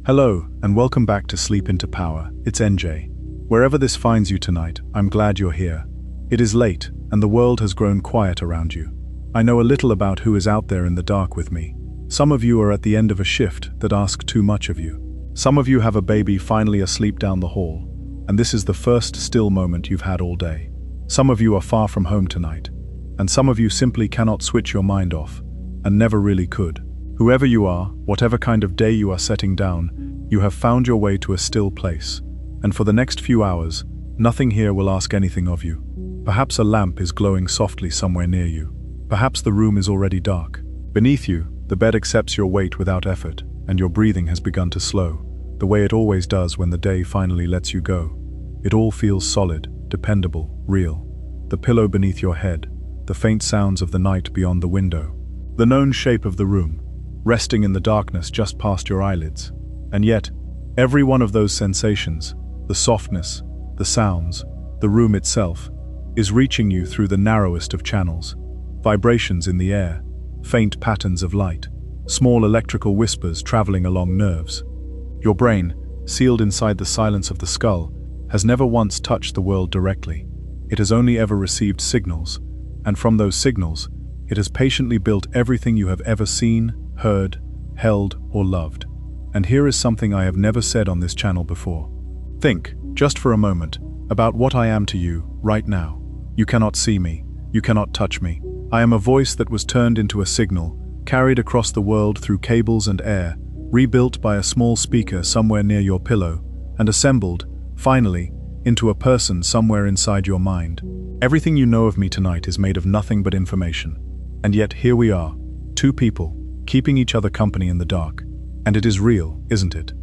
Hello, and welcome back to Sleep into Power. It's NJ. Wherever this finds you tonight, I'm glad you're here. It is late, and the world has grown quiet around you. I know a little about who is out there in the dark with me. Some of you are at the end of a shift that asks too much of you. Some of you have a baby finally asleep down the hall, and this is the first still moment you've had all day. Some of you are far from home tonight, and some of you simply cannot switch your mind off, and never really could. Whoever you are, whatever kind of day you are setting down, you have found your way to a still place, and for the next few hours, nothing here will ask anything of you. Perhaps a lamp is glowing softly somewhere near you. Perhaps the room is already dark. Beneath you, the bed accepts your weight without effort, and your breathing has begun to slow, the way it always does when the day finally lets you go. It all feels solid, dependable, real. The pillow beneath your head, the faint sounds of the night beyond the window, the known shape of the room, resting in the darkness just past your eyelids. And yet, every one of those sensations, the softness, the sounds, the room itself, is reaching you through the narrowest of channels. Vibrations in the air, faint patterns of light, small electrical whispers traveling along nerves. Your brain, sealed inside the silence of the skull, has never once touched the world directly. It has only ever received signals, and from those signals, it has patiently built everything you have ever seen, heard, held, or loved. And here is something I have never said on this channel before. Think, just for a moment, about what I am to you, right now. You cannot see me. You cannot touch me. I am a voice that was turned into a signal, carried across the world through cables and air, rebuilt by a small speaker somewhere near your pillow, and assembled, finally, into a person somewhere inside your mind. Everything you know of me tonight is made of nothing but information. And yet here we are, two people, keeping each other company in the dark. And it is real, isn't it?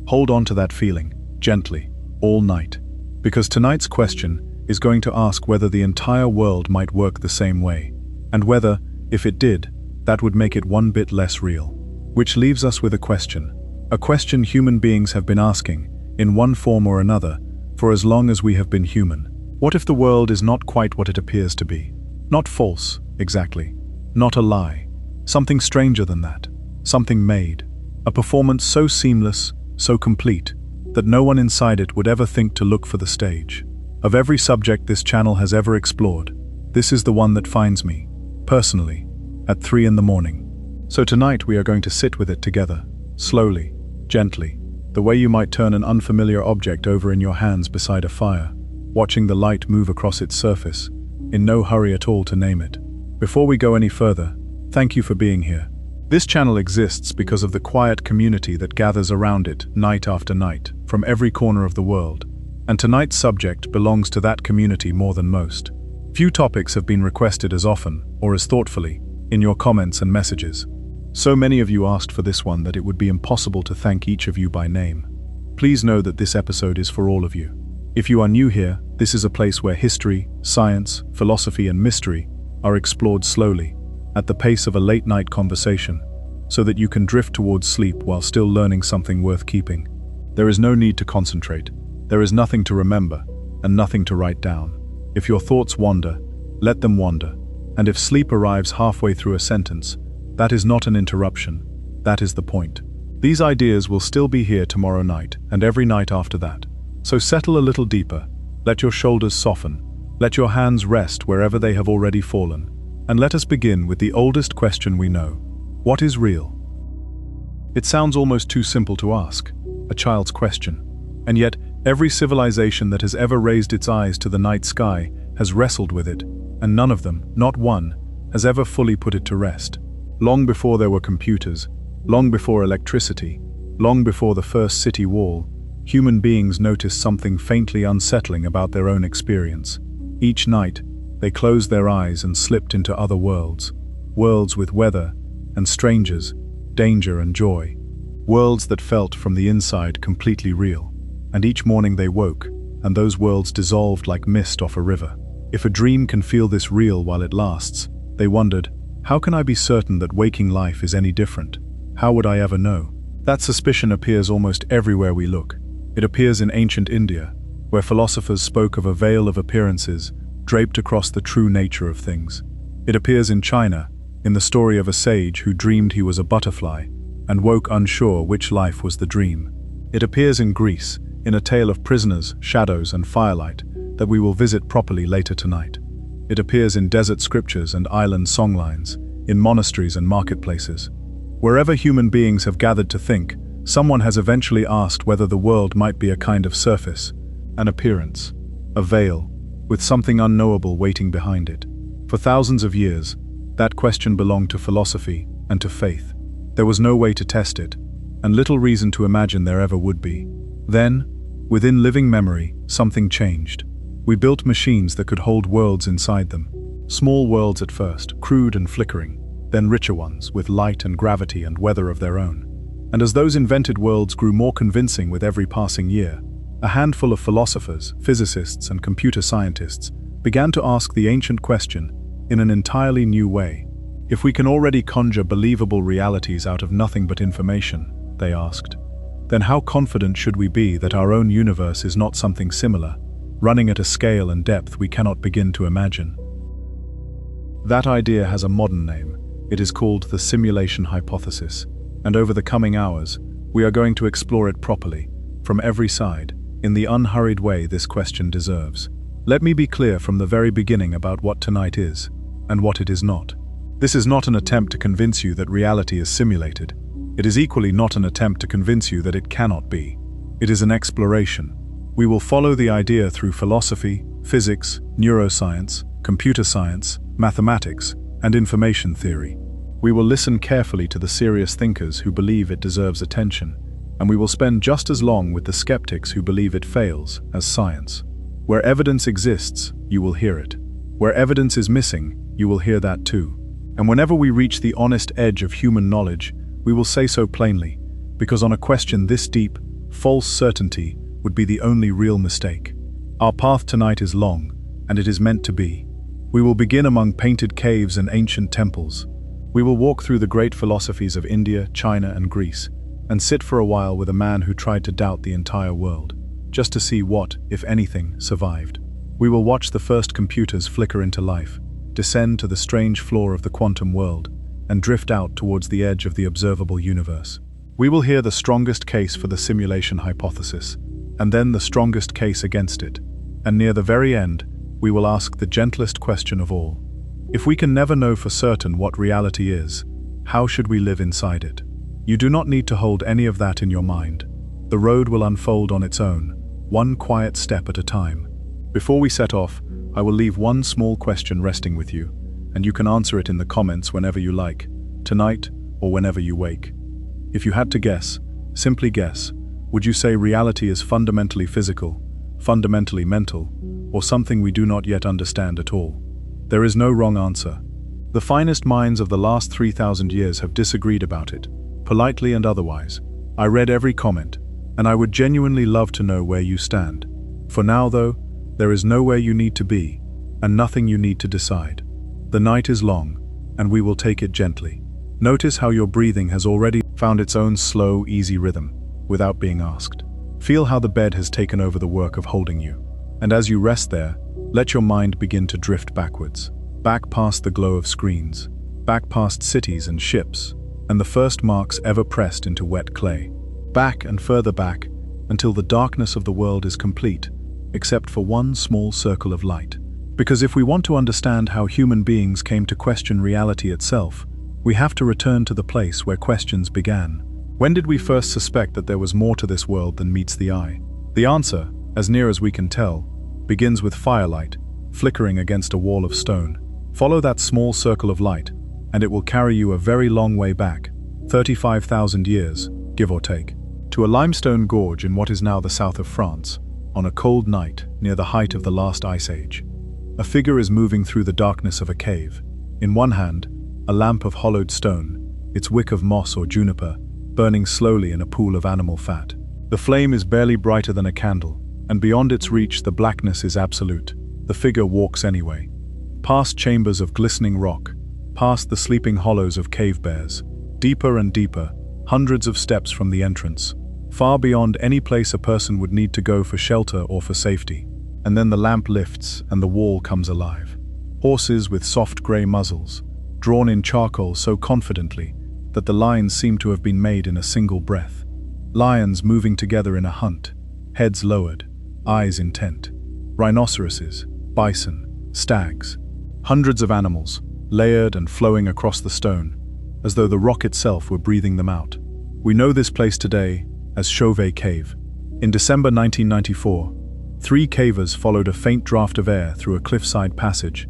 Hold on to that feeling, gently, all night. Because tonight's question is going to ask whether the entire world might work the same way, and whether, if it did, that would make it one bit less real. Which leaves us with a question human beings have been asking, in one form or another, for as long as we have been human. What if the world is not quite what it appears to be? Not false, exactly. Not a lie. Something stranger than that. Something made. A performance so seamless, so complete, that no one inside it would ever think to look for the stage. Of every subject this channel has ever explored, this is the one that finds me, personally, at 3 in the morning. So tonight we are going to sit with it together, slowly, gently, the way you might turn an unfamiliar object over in your hands beside a fire, watching the light move across its surface, in no hurry at all to name it. Before we go any further, thank you for being here. This channel exists because of the quiet community that gathers around it night after night, from every corner of the world. And tonight's subject belongs to that community more than most. Few topics have been requested as often, or as thoughtfully, in your comments and messages. So many of you asked for this one that it would be impossible to thank each of you by name. Please know that this episode is for all of you. If you are new here, this is a place where history, science, philosophy, and mystery are explored slowly, at the pace of a late-night conversation, so that you can drift towards sleep while still learning something worth keeping. There is no need to concentrate. There is nothing to remember, and nothing to write down. If your thoughts wander, let them wander. And if sleep arrives halfway through a sentence, that is not an interruption. That is the point. These ideas will still be here tomorrow night, and every night after that. So settle a little deeper. Let your shoulders soften. Let your hands rest wherever they have already fallen. And let us begin with the oldest question we know. What is real? It sounds almost too simple to ask, a child's question. And yet, every civilization that has ever raised its eyes to the night sky has wrestled with it, and none of them, not one, has ever fully put it to rest. Long before there were computers, long before electricity, long before the first city wall, human beings noticed something faintly unsettling about their own experience. Each night, they closed their eyes and slipped into other worlds, worlds with weather and strangers, danger and joy, worlds that felt from the inside completely real. And each morning they woke, and those worlds dissolved like mist off a river. If a dream can feel this real while it lasts, they wondered, how can I be certain that waking life is any different? How would I ever know? That suspicion appears almost everywhere we look. It appears in ancient India, where philosophers spoke of a veil of appearances draped across the true nature of things. It appears in China, in the story of a sage who dreamed he was a butterfly, and woke unsure which life was the dream. It appears in Greece, in a tale of prisoners, shadows, and firelight that we will visit properly later tonight. It appears in desert scriptures and island songlines, in monasteries and marketplaces. Wherever human beings have gathered to think, someone has eventually asked whether the world might be a kind of surface, an appearance, a veil, with something unknowable waiting behind it. For thousands of years, that question belonged to philosophy and to faith. There was no way to test it, and little reason to imagine there ever would be. Then, within living memory, something changed. We built machines that could hold worlds inside them. Small worlds at first, crude and flickering, then richer ones, with light and gravity and weather of their own. And as those invented worlds grew more convincing with every passing year, a handful of philosophers, physicists, and computer scientists began to ask the ancient question in an entirely new way. If we can already conjure believable realities out of nothing but information, they asked, then how confident should we be that our own universe is not something similar, running at a scale and depth we cannot begin to imagine? That idea has a modern name. It is called the simulation hypothesis, and over the coming hours, we are going to explore it properly, from every side, in the unhurried way this question deserves. Let me be clear from the very beginning about what tonight is, and what it is not. This is not an attempt to convince you that reality is simulated. It is equally not an attempt to convince you that it cannot be. It is an exploration. We will follow the idea through philosophy, physics, neuroscience, computer science, mathematics, and information theory. We will listen carefully to the serious thinkers who believe it deserves attention, and we will spend just as long with the skeptics who believe it fails as science. Where evidence exists, you will hear it. Where evidence is missing, you will hear that too. And whenever we reach the honest edge of human knowledge, we will say so plainly, because on a question this deep, false certainty would be the only real mistake. Our path tonight is long, and it is meant to be. We will begin among painted caves and ancient temples. We will walk through the great philosophies of India, China, and Greece, and sit for a while with a man who tried to doubt the entire world, just to see what, if anything, survived. We will watch the first computers flicker into life, descend to the strange floor of the quantum world, and drift out towards the edge of the observable universe. We will hear the strongest case for the simulation hypothesis, and then the strongest case against it, and near the very end, we will ask the gentlest question of all. If we can never know for certain what reality is, how should we live inside it? You do not need to hold any of that in your mind. The road will unfold on its own, one quiet step at a time. Before we set off, I will leave one small question resting with you, and you can answer it in the comments whenever you like, tonight or whenever you wake. If you had to guess, simply guess, would you say reality is fundamentally physical, fundamentally mental, or something we do not yet understand at all? There is no wrong answer. The finest minds of the last 3,000 years have disagreed about it, politely and otherwise. I read every comment, and I would genuinely love to know where you stand. For now, though, there is nowhere you need to be, and nothing you need to decide. The night is long, and we will take it gently. Notice how your breathing has already found its own slow, easy rhythm, without being asked. Feel how the bed has taken over the work of holding you. And as you rest there, let your mind begin to drift backwards, back past the glow of screens, back past cities and ships, and the first marks ever pressed into wet clay. Back and further back, until the darkness of the world is complete, except for one small circle of light. Because if we want to understand how human beings came to question reality itself, we have to return to the place where questions began. When did we first suspect that there was more to this world than meets the eye? The answer, as near as we can tell, begins with firelight, flickering against a wall of stone. Follow that small circle of light, and it will carry you a very long way back, 35,000 years, give or take, to a limestone gorge in what is now the south of France, on a cold night near the height of the last ice age. A figure is moving through the darkness of a cave. In one hand, a lamp of hollowed stone, its wick of moss or juniper, burning slowly in a pool of animal fat. The flame is barely brighter than a candle, and beyond its reach the blackness is absolute. The figure walks anyway. Past chambers of glistening rock, past the sleeping hollows of cave bears, deeper and deeper, hundreds of steps from the entrance, far beyond any place a person would need to go for shelter or for safety. And then the lamp lifts and the wall comes alive. Horses with soft grey muzzles, drawn in charcoal so confidently that the lines seem to have been made in a single breath. Lions moving together in a hunt, heads lowered, eyes intent. Rhinoceroses, bison, stags. Hundreds of animals, layered and flowing across the stone, as though the rock itself were breathing them out. We know this place today as Chauvet Cave. In December 1994, 3 cavers followed a faint draft of air through a cliffside passage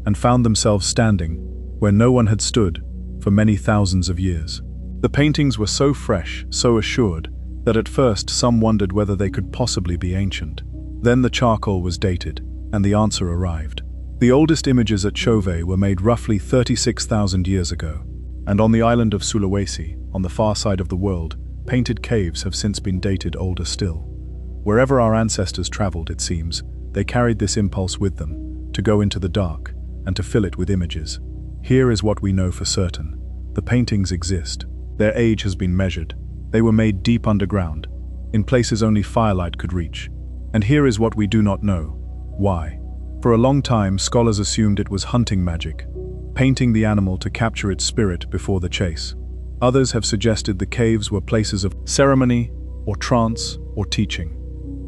and found themselves standing where no one had stood for many thousands of years. The paintings were so fresh, so assured, that at first some wondered whether they could possibly be ancient. Then the charcoal was dated, and the answer arrived. The oldest images at Chauvet were made roughly 36,000 years ago, and on the island of Sulawesi, on the far side of the world, painted caves have since been dated older still. Wherever our ancestors traveled, it seems, they carried this impulse with them, to go into the dark, and to fill it with images. Here is what we know for certain. The paintings exist. Their age has been measured. They were made deep underground, in places only firelight could reach. And here is what we do not know. Why? For a long time, scholars assumed it was hunting magic, painting the animal to capture its spirit before the chase. Others have suggested the caves were places of ceremony, or trance, or teaching.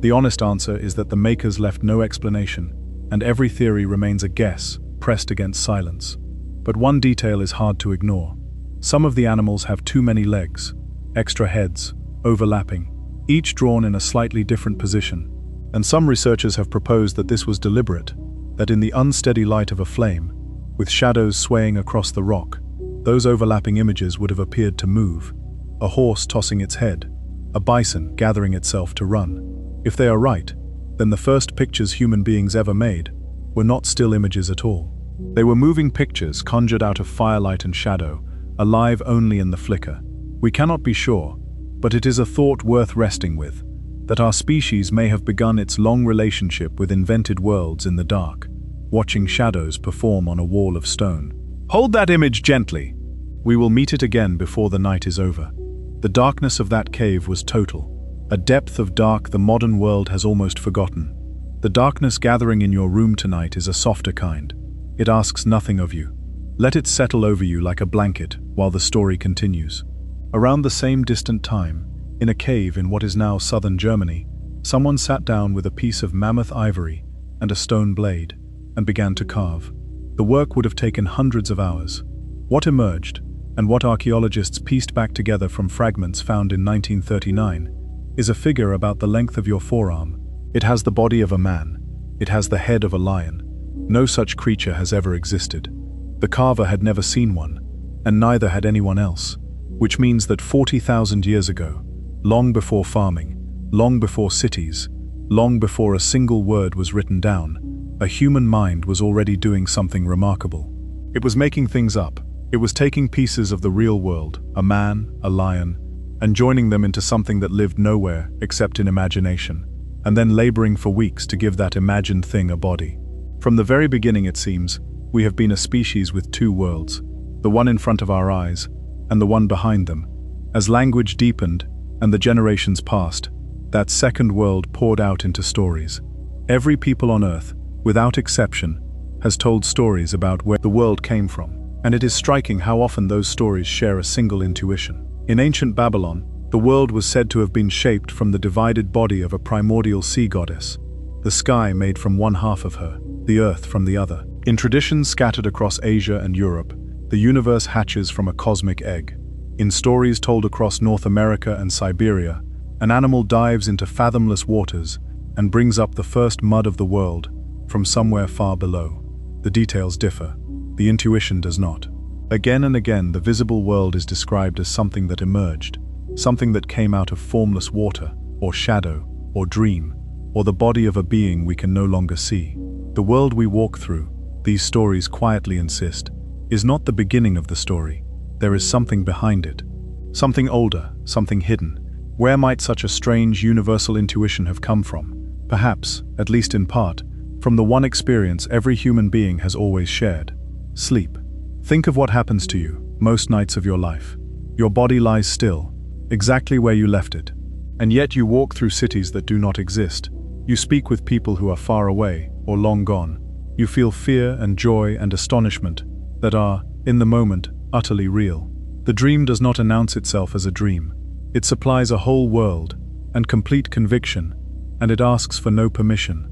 The honest answer is that the makers left no explanation, and every theory remains a guess, pressed against silence. But one detail is hard to ignore. Some of the animals have too many legs, extra heads, overlapping, each drawn in a slightly different position. And some researchers have proposed that this was deliberate, that in the unsteady light of a flame, with shadows swaying across the rock, those overlapping images would have appeared to move. A horse tossing its head, a bison gathering itself to run. If they are right, then the first pictures human beings ever made were not still images at all. They were moving pictures conjured out of firelight and shadow, alive only in the flicker. We cannot be sure, but it is a thought worth resting with, that our species may have begun its long relationship with invented worlds in the dark, watching shadows perform on a wall of stone. Hold that image gently. We will meet it again before the night is over. The darkness of that cave was total, a depth of dark the modern world has almost forgotten. The darkness gathering in your room tonight is a softer kind. It asks nothing of you. Let it settle over you like a blanket while the story continues. Around the same distant time, in a cave in what is now southern Germany, someone sat down with a piece of mammoth ivory and a stone blade and began to carve. The work would have taken hundreds of hours. What emerged, and what archaeologists pieced back together from fragments found in 1939, is a figure about the length of your forearm. It has the body of a man. It has the head of a lion. No such creature has ever existed. The carver had never seen one, and neither had anyone else, which means that 40,000 years ago, long before farming, long before cities, long before a single word was written down, a human mind was already doing something remarkable. It was making things up. It was taking pieces of the real world, a man, a lion, and joining them into something that lived nowhere except in imagination, and then laboring for weeks to give that imagined thing a body. From the very beginning, it seems, we have been a species with two worlds, the one in front of our eyes, and the one behind them. As language deepened, and the generations passed, that second world poured out into stories. Every people on Earth, without exception, has told stories about where the world came from, and it is striking how often those stories share a single intuition. In ancient Babylon, the world was said to have been shaped from the divided body of a primordial sea goddess, the sky made from one half of her, the earth from the other. In traditions scattered across Asia and Europe, the universe hatches from a cosmic egg. In stories told across North America and Siberia, an animal dives into fathomless waters and brings up the first mud of the world from somewhere far below. The details differ. The intuition does not. Again and again, the visible world is described as something that emerged, something that came out of formless water, or shadow, or dream, or the body of a being we can no longer see. The world we walk through, these stories quietly insist, is not the beginning of the story. There is something behind it. Something older, something hidden. Where might such a strange universal intuition have come from? Perhaps, at least in part, from the one experience every human being has always shared: sleep. Think of what happens to you most nights of your life. Your body lies still, exactly where you left it. And yet you walk through cities that do not exist. You speak with people who are far away or long gone. You feel fear and joy and astonishment that are, in the moment, utterly real. The dream does not announce itself as a dream. It supplies a whole world and complete conviction, and it asks for no permission.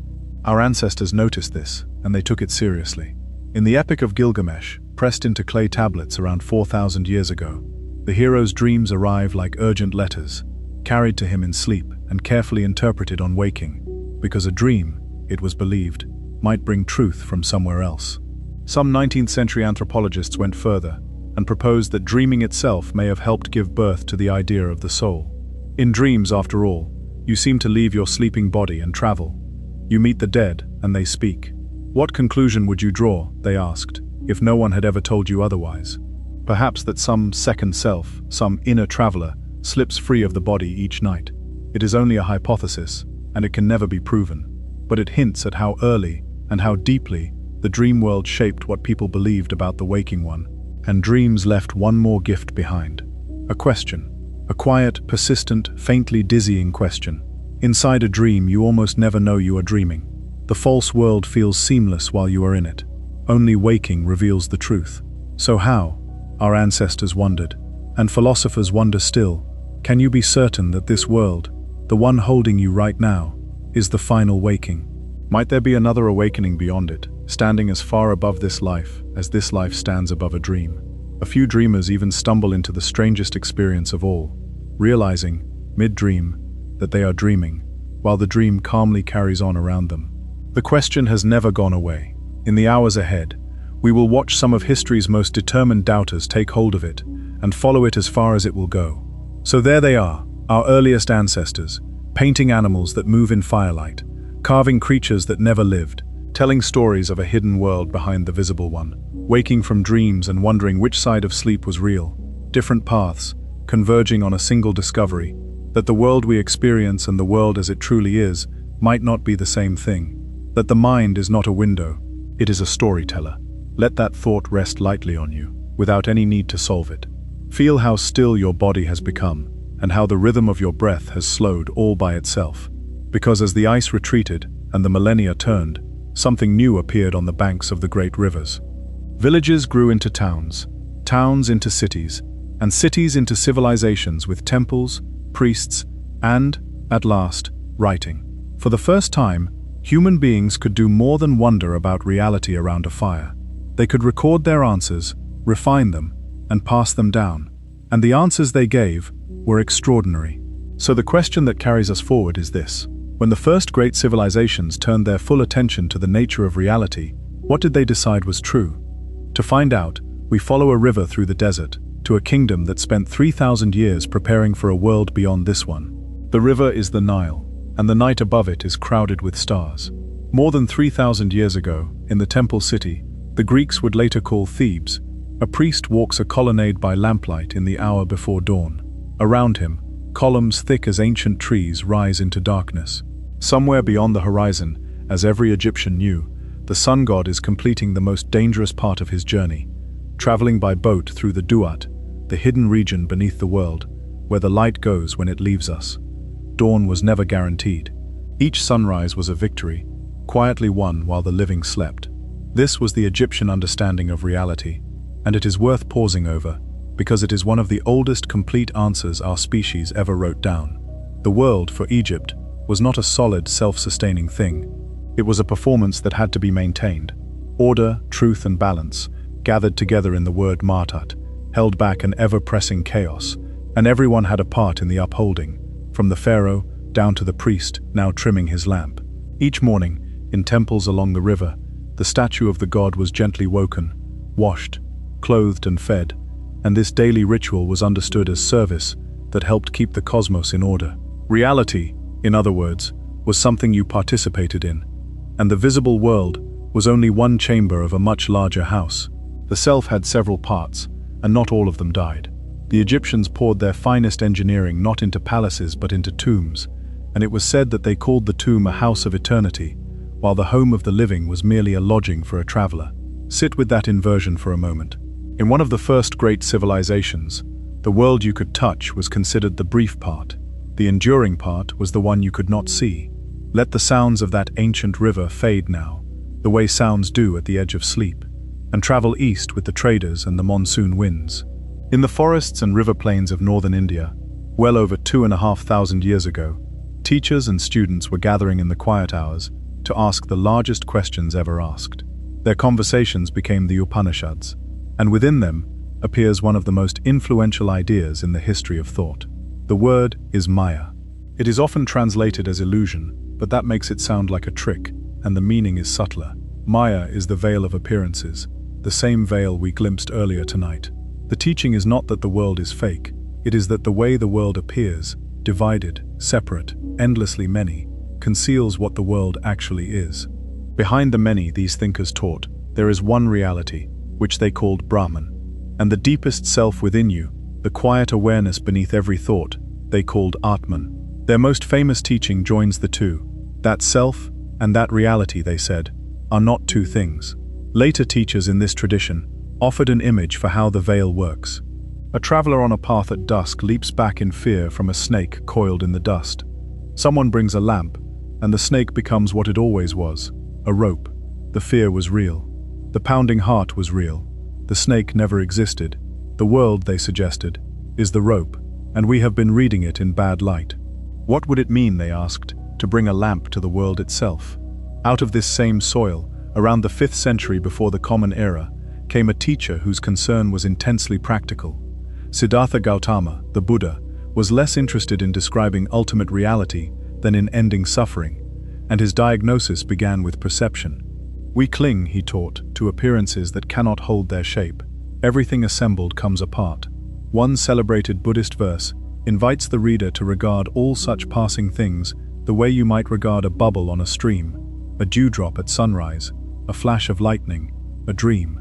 Our ancestors noticed this, and they took it seriously. In the Epic of Gilgamesh, pressed into clay tablets around 4,000 years ago, the hero's dreams arrive like urgent letters, carried to him in sleep and carefully interpreted on waking, because a dream, it was believed, might bring truth from somewhere else. Some 19th century anthropologists went further and proposed that dreaming itself may have helped give birth to the idea of the soul. In dreams, after all, you seem to leave your sleeping body and travel. You meet the dead, and they speak. What conclusion would you draw, they asked, if no one had ever told you otherwise? Perhaps that some second self, some inner traveler, slips free of the body each night. It is only a hypothesis, and it can never be proven, but it hints at how early and how deeply the dream world shaped what people believed about the waking one. And dreams left one more gift behind. A question. A quiet, persistent, faintly dizzying question. Inside a dream, you almost never know you are dreaming. The false world feels seamless while you are in it. Only waking reveals the truth. So how? Our ancestors wondered, and philosophers wonder still. Can you be certain that this world, the one holding you right now, is the final waking? Might there be another awakening beyond it, standing as far above this life as this life stands above a dream? A few dreamers even stumble into the strangest experience of all, realizing, mid-dream, that they are dreaming, while the dream calmly carries on around them. The question has never gone away. In the hours ahead, we will watch some of history's most determined doubters take hold of it and follow it as far as it will go. So there they are, our earliest ancestors, painting animals that move in firelight, carving creatures that never lived, telling stories of a hidden world behind the visible one, waking from dreams and wondering which side of sleep was real, different paths, converging on a single discovery, that the world we experience and the world as it truly is might not be the same thing, that the mind is not a window, it is a storyteller. Let that thought rest lightly on you, without any need to solve it. Feel how still your body has become, and how the rhythm of your breath has slowed all by itself. Because as the ice retreated and the millennia turned, something new appeared on the banks of the great rivers. Villages grew into towns, towns into cities, and cities into civilizations with temples, priests, and, at last, writing. For the first time, human beings could do more than wonder about reality around a fire. They could record their answers, refine them, and pass them down. And the answers they gave were extraordinary. So the question that carries us forward is this. When the first great civilizations turned their full attention to the nature of reality, what did they decide was true? To find out, we follow a river through the desert, to a kingdom that spent 3,000 years preparing for a world beyond this one. The river is the Nile, and the night above it is crowded with stars. More than 3,000 years ago, in the temple city, the Greeks would later call Thebes, a priest walks a colonnade by lamplight in the hour before dawn. Around him, columns thick as ancient trees rise into darkness. Somewhere beyond the horizon, as every Egyptian knew, the sun god is completing the most dangerous part of his journey, traveling by boat through the Duat, the hidden region beneath the world, where the light goes when it leaves us. Dawn was never guaranteed. Each sunrise was a victory, quietly won while the living slept. This was the Egyptian understanding of reality, and it is worth pausing over, because it is one of the oldest complete answers our species ever wrote down. The world, for Egypt, was not a solid, self-sustaining thing. It was a performance that had to be maintained. Order, truth, and balance, gathered together in the word martat, held back an ever-pressing chaos, and everyone had a part in the upholding, from the pharaoh down to the priest now trimming his lamp. Each morning, in temples along the river, the statue of the god was gently woken, washed, clothed and fed, and this daily ritual was understood as service that helped keep the cosmos in order. Reality, in other words, was something you participated in, and the visible world was only one chamber of a much larger house. The self had several parts, and not all of them died. The Egyptians poured their finest engineering not into palaces but into tombs, and it was said that they called the tomb a house of eternity, while the home of the living was merely a lodging for a traveler. Sit with that inversion for a moment. In one of the first great civilizations, the world you could touch was considered the brief part. The enduring part was the one you could not see. Let the sounds of that ancient river fade now, the way sounds do at the edge of sleep, and travel east with the traders and the monsoon winds. In the forests and river plains of northern India, well over 2,500 years ago, teachers and students were gathering in the quiet hours to ask the largest questions ever asked. Their conversations became the Upanishads, and within them appears one of the most influential ideas in the history of thought. The word is Maya. It is often translated as illusion, but that makes it sound like a trick, and the meaning is subtler. Maya is the veil of appearances, the same veil we glimpsed earlier tonight. The teaching is not that the world is fake, it is that the way the world appears, divided, separate, endlessly many, conceals what the world actually is. Behind the many, these thinkers taught, there is one reality, which they called Brahman, and the deepest self within you, the quiet awareness beneath every thought, they called Atman. Their most famous teaching joins the two. That self and that reality, they said, are not two things. Later teachers in this tradition offered an image for how the veil works. A traveler on a path at dusk leaps back in fear from a snake coiled in the dust. Someone brings a lamp, and the snake becomes what it always was, a rope. The fear was real. The pounding heart was real. The snake never existed. The world, they suggested, is the rope, and we have been reading it in bad light. What would it mean, they asked, to bring a lamp to the world itself? Out of this same soil, around the 5th century before the Common Era, came a teacher whose concern was intensely practical. Siddhartha Gautama, the Buddha, was less interested in describing ultimate reality than in ending suffering, and his diagnosis began with perception. We cling, he taught, to appearances that cannot hold their shape. Everything assembled comes apart. One celebrated Buddhist verse invites the reader to regard all such passing things the way you might regard a bubble on a stream, a dewdrop at sunrise, a flash of lightning, a dream.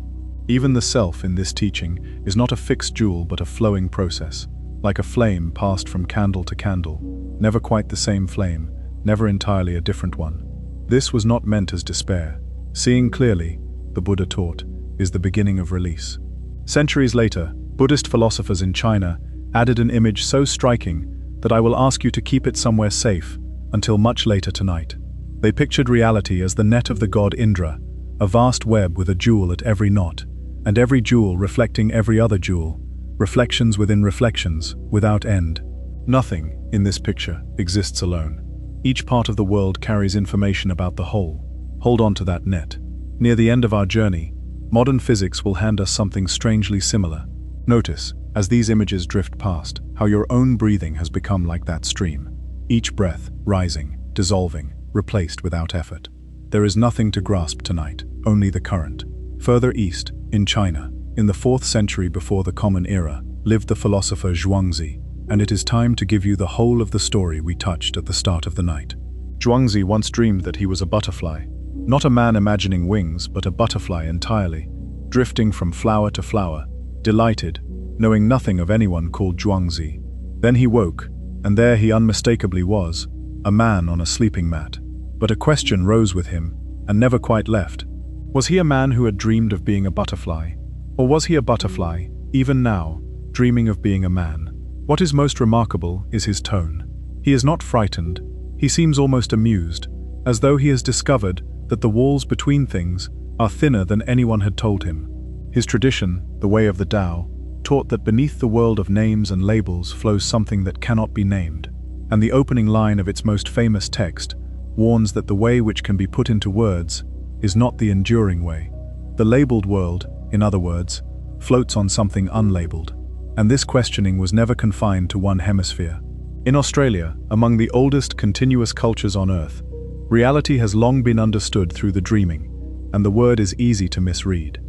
Even the self in this teaching is not a fixed jewel but a flowing process, like a flame passed from candle to candle, never quite the same flame, never entirely a different one. This was not meant as despair. Seeing clearly, the Buddha taught, is the beginning of release. Centuries later, Buddhist philosophers in China added an image so striking that I will ask you to keep it somewhere safe until much later tonight. They pictured reality as the net of the god Indra, a vast web with a jewel at every knot, and every jewel reflecting every other jewel, reflections within reflections, without end. Nothing, in this picture, exists alone. Each part of the world carries information about the whole. Hold on to that net. Near the end of our journey, modern physics will hand us something strangely similar. Notice, as these images drift past, how your own breathing has become like that stream. Each breath, rising, dissolving, replaced without effort. There is nothing to grasp tonight, only the current. Further east, in China, in the 4th century before the Common Era, lived the philosopher Zhuangzi, and it is time to give you the whole of the story we touched at the start of the night. Zhuangzi once dreamed that he was a butterfly, not a man imagining wings, but a butterfly entirely, drifting from flower to flower, delighted, knowing nothing of anyone called Zhuangzi. Then he woke, and there he unmistakably was, a man on a sleeping mat. But a question rose with him, and never quite left. Was he a man who had dreamed of being a butterfly? Or was he a butterfly, even now, dreaming of being a man? What is most remarkable is his tone. He is not frightened. He seems almost amused, as though he has discovered that the walls between things are thinner than anyone had told him. His tradition, the way of the Tao, taught that beneath the world of names and labels flows something that cannot be named, and the opening line of its most famous text warns that the way which can be put into words is not the enduring way. The labeled world, in other words, floats on something unlabeled, and this questioning was never confined to one hemisphere. In Australia, among the oldest continuous cultures on Earth, reality has long been understood through the dreaming, and the word is easy to misread.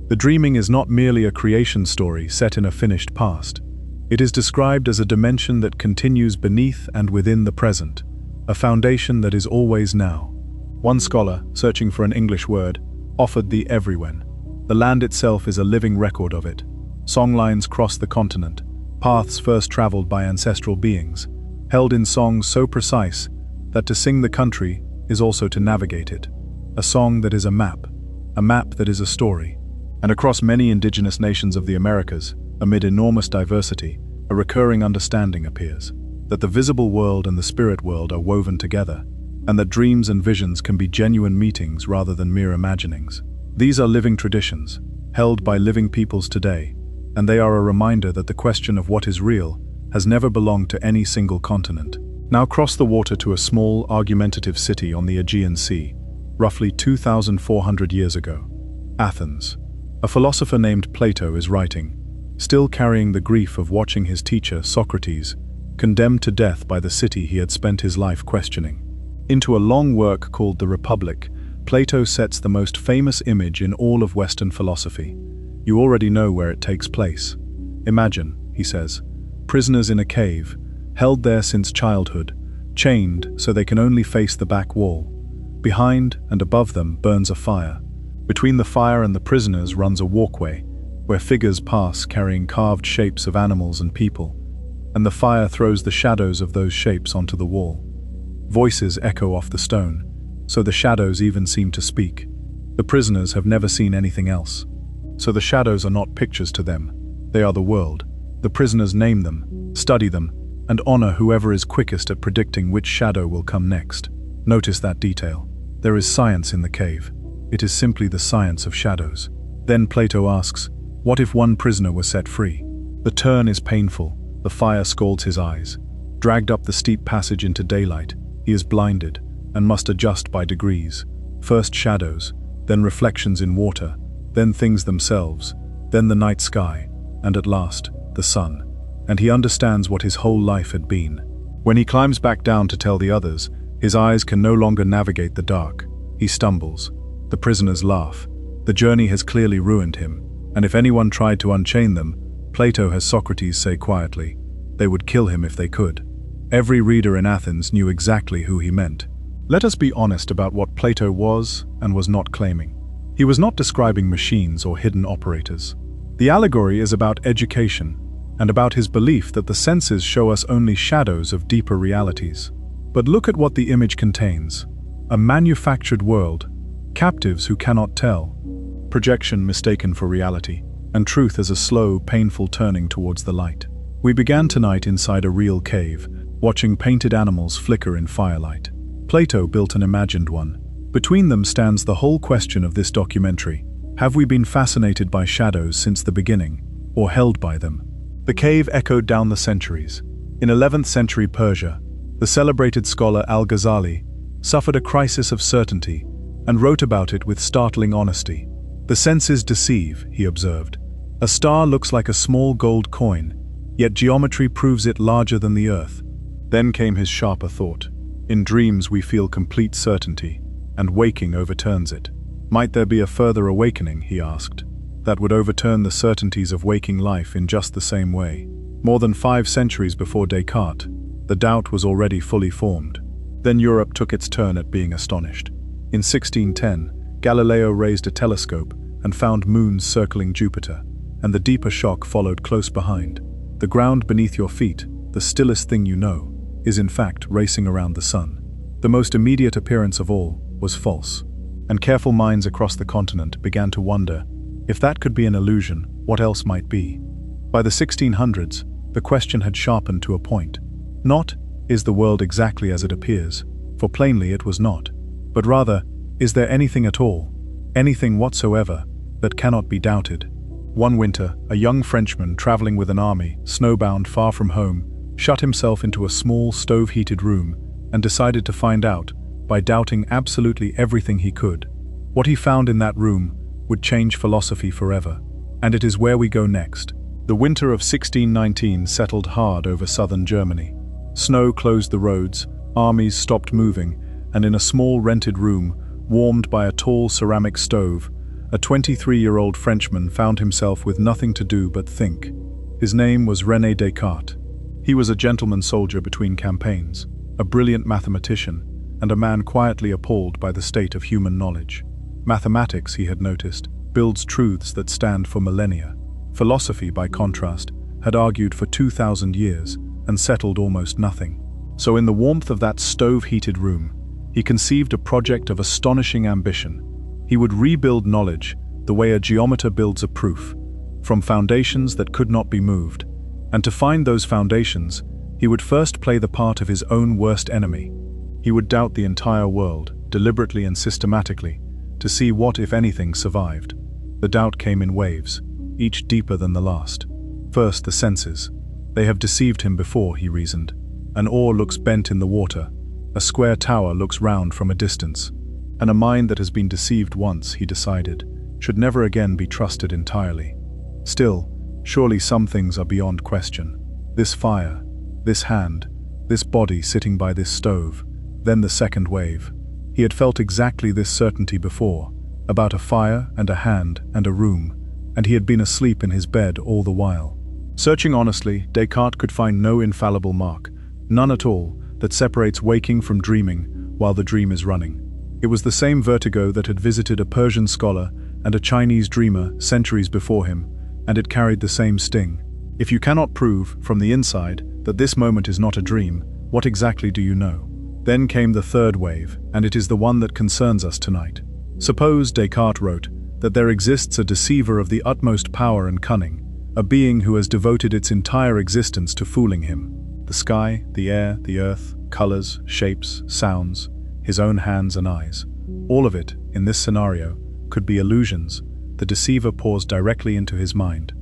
The dreaming is not merely a creation story set in a finished past. It is described as a dimension that continues beneath and within the present, a foundation that is always now. One scholar, searching for an English word, offered the everywhen. The land itself is a living record of it. Songlines cross the continent, paths first traveled by ancestral beings, held in songs so precise that to sing the country is also to navigate it. A song that is a map that is a story. And across many indigenous nations of the Americas, amid enormous diversity, a recurring understanding appears, that the visible world and the spirit world are woven together, and that dreams and visions can be genuine meetings rather than mere imaginings. These are living traditions, held by living peoples today, and they are a reminder that the question of what is real has never belonged to any single continent. Now cross the water to a small, argumentative city on the Aegean Sea, roughly 2,400 years ago. Athens. A philosopher named Plato is writing, still carrying the grief of watching his teacher, Socrates, condemned to death by the city he had spent his life questioning. Into a long work called The Republic, Plato sets the most famous image in all of Western philosophy. You already know where it takes place. Imagine, he says, prisoners in a cave, held there since childhood, chained so they can only face the back wall. Behind and above them burns a fire. Between the fire and the prisoners runs a walkway, where figures pass carrying carved shapes of animals and people, and the fire throws the shadows of those shapes onto the wall. Voices echo off the stone, so the shadows even seem to speak. The prisoners have never seen anything else. So the shadows are not pictures to them, they are the world. The prisoners name them, study them, and honor whoever is quickest at predicting which shadow will come next. Notice that detail. There is science in the cave. It is simply the science of shadows. Then Plato asks, what if one prisoner were set free? The turn is painful. The fire scalds his eyes. Dragged up the steep passage into daylight, he is blinded and must adjust by degrees. First shadows, then reflections in water, then things themselves, then the night sky, and at last, the sun. And he understands what his whole life had been. When he climbs back down to tell the others, his eyes can no longer navigate the dark. He stumbles. The prisoners laugh. The journey has clearly ruined him, and if anyone tried to unchain them, Plato has Socrates say quietly, they would kill him if they could. Every reader in Athens knew exactly who he meant. Let us be honest about what Plato was and was not claiming. He was not describing machines or hidden operators. The allegory is about education, and about his belief that the senses show us only shadows of deeper realities. But look at what the image contains. A manufactured world, captives who cannot tell, projection mistaken for reality, and truth as a slow, painful turning towards the light. We began tonight inside a real cave, watching painted animals flicker in firelight. Plato built an imagined one. Between them stands the whole question of this documentary. Have we been fascinated by shadows since the beginning, or held by them? The cave echoed down the centuries. In 11th century Persia, the celebrated scholar Al-Ghazali suffered a crisis of certainty and wrote about it with startling honesty. The senses deceive, he observed. A star looks like a small gold coin, yet geometry proves it larger than the earth. Then came his sharper thought. In dreams we feel complete certainty, and waking overturns it. Might there be a further awakening, he asked, that would overturn the certainties of waking life in just the same way? More than 5 centuries before Descartes, the doubt was already fully formed. Then Europe took its turn at being astonished. In 1610, Galileo raised a telescope and found moons circling Jupiter, and the deeper shock followed close behind. The ground beneath your feet, the stillest thing you know, is in fact racing around the sun. The most immediate appearance of all was false, and careful minds across the continent began to wonder, if that could be an illusion, what else might be? By the 1600s, the question had sharpened to a point. Not, is the world exactly as it appears? For plainly it was not. But rather, is there anything at all, anything whatsoever, that cannot be doubted? One winter, a young Frenchman traveling with an army, snowbound far from home, shut himself into a small stove-heated room and decided to find out, by doubting absolutely everything he could. What he found in that room would change philosophy forever. And it is where we go next. The winter of 1619 settled hard over southern Germany. Snow closed the roads, armies stopped moving, and in a small rented room, warmed by a tall ceramic stove, a 23-year-old Frenchman found himself with nothing to do but think. His name was René Descartes. He was a gentleman soldier between campaigns, a brilliant mathematician, and a man quietly appalled by the state of human knowledge. Mathematics, he had noticed, builds truths that stand for millennia. Philosophy, by contrast, had argued for 2,000 years and settled almost nothing. So in the warmth of that stove-heated room, he conceived a project of astonishing ambition. He would rebuild knowledge the way a geometer builds a proof, from foundations that could not be moved. And to find those foundations, he would first play the part of his own worst enemy. He would doubt the entire world, deliberately and systematically, to see what, if anything, survived. The doubt came in waves. each deeper than the last. First, the senses. They have deceived him before, he reasoned. An oar looks bent in the water, a square tower looks round from a distance, and a mind that has been deceived once, he decided, should never again be trusted entirely. Still, surely some things are beyond question. This fire, this hand, this body sitting by this stove, then the second wave. He had felt exactly this certainty before, about a fire and a hand and a room, and he had been asleep in his bed all the while. Searching honestly, Descartes could find no infallible mark, none at all, that separates waking from dreaming while the dream is running. It was the same vertigo that had visited a Persian scholar and a Chinese dreamer centuries before him, and it carried the same sting. If you cannot prove, from the inside, that this moment is not a dream, what exactly do you know? Then came the third wave, and it is the one that concerns us tonight. Suppose, Descartes wrote, that there exists a deceiver of the utmost power and cunning, a being who has devoted its entire existence to fooling him. The sky, the air, the earth, colors, shapes, sounds, his own hands and eyes. All of it, in this scenario, could be illusions. The deceiver pours directly into his mind.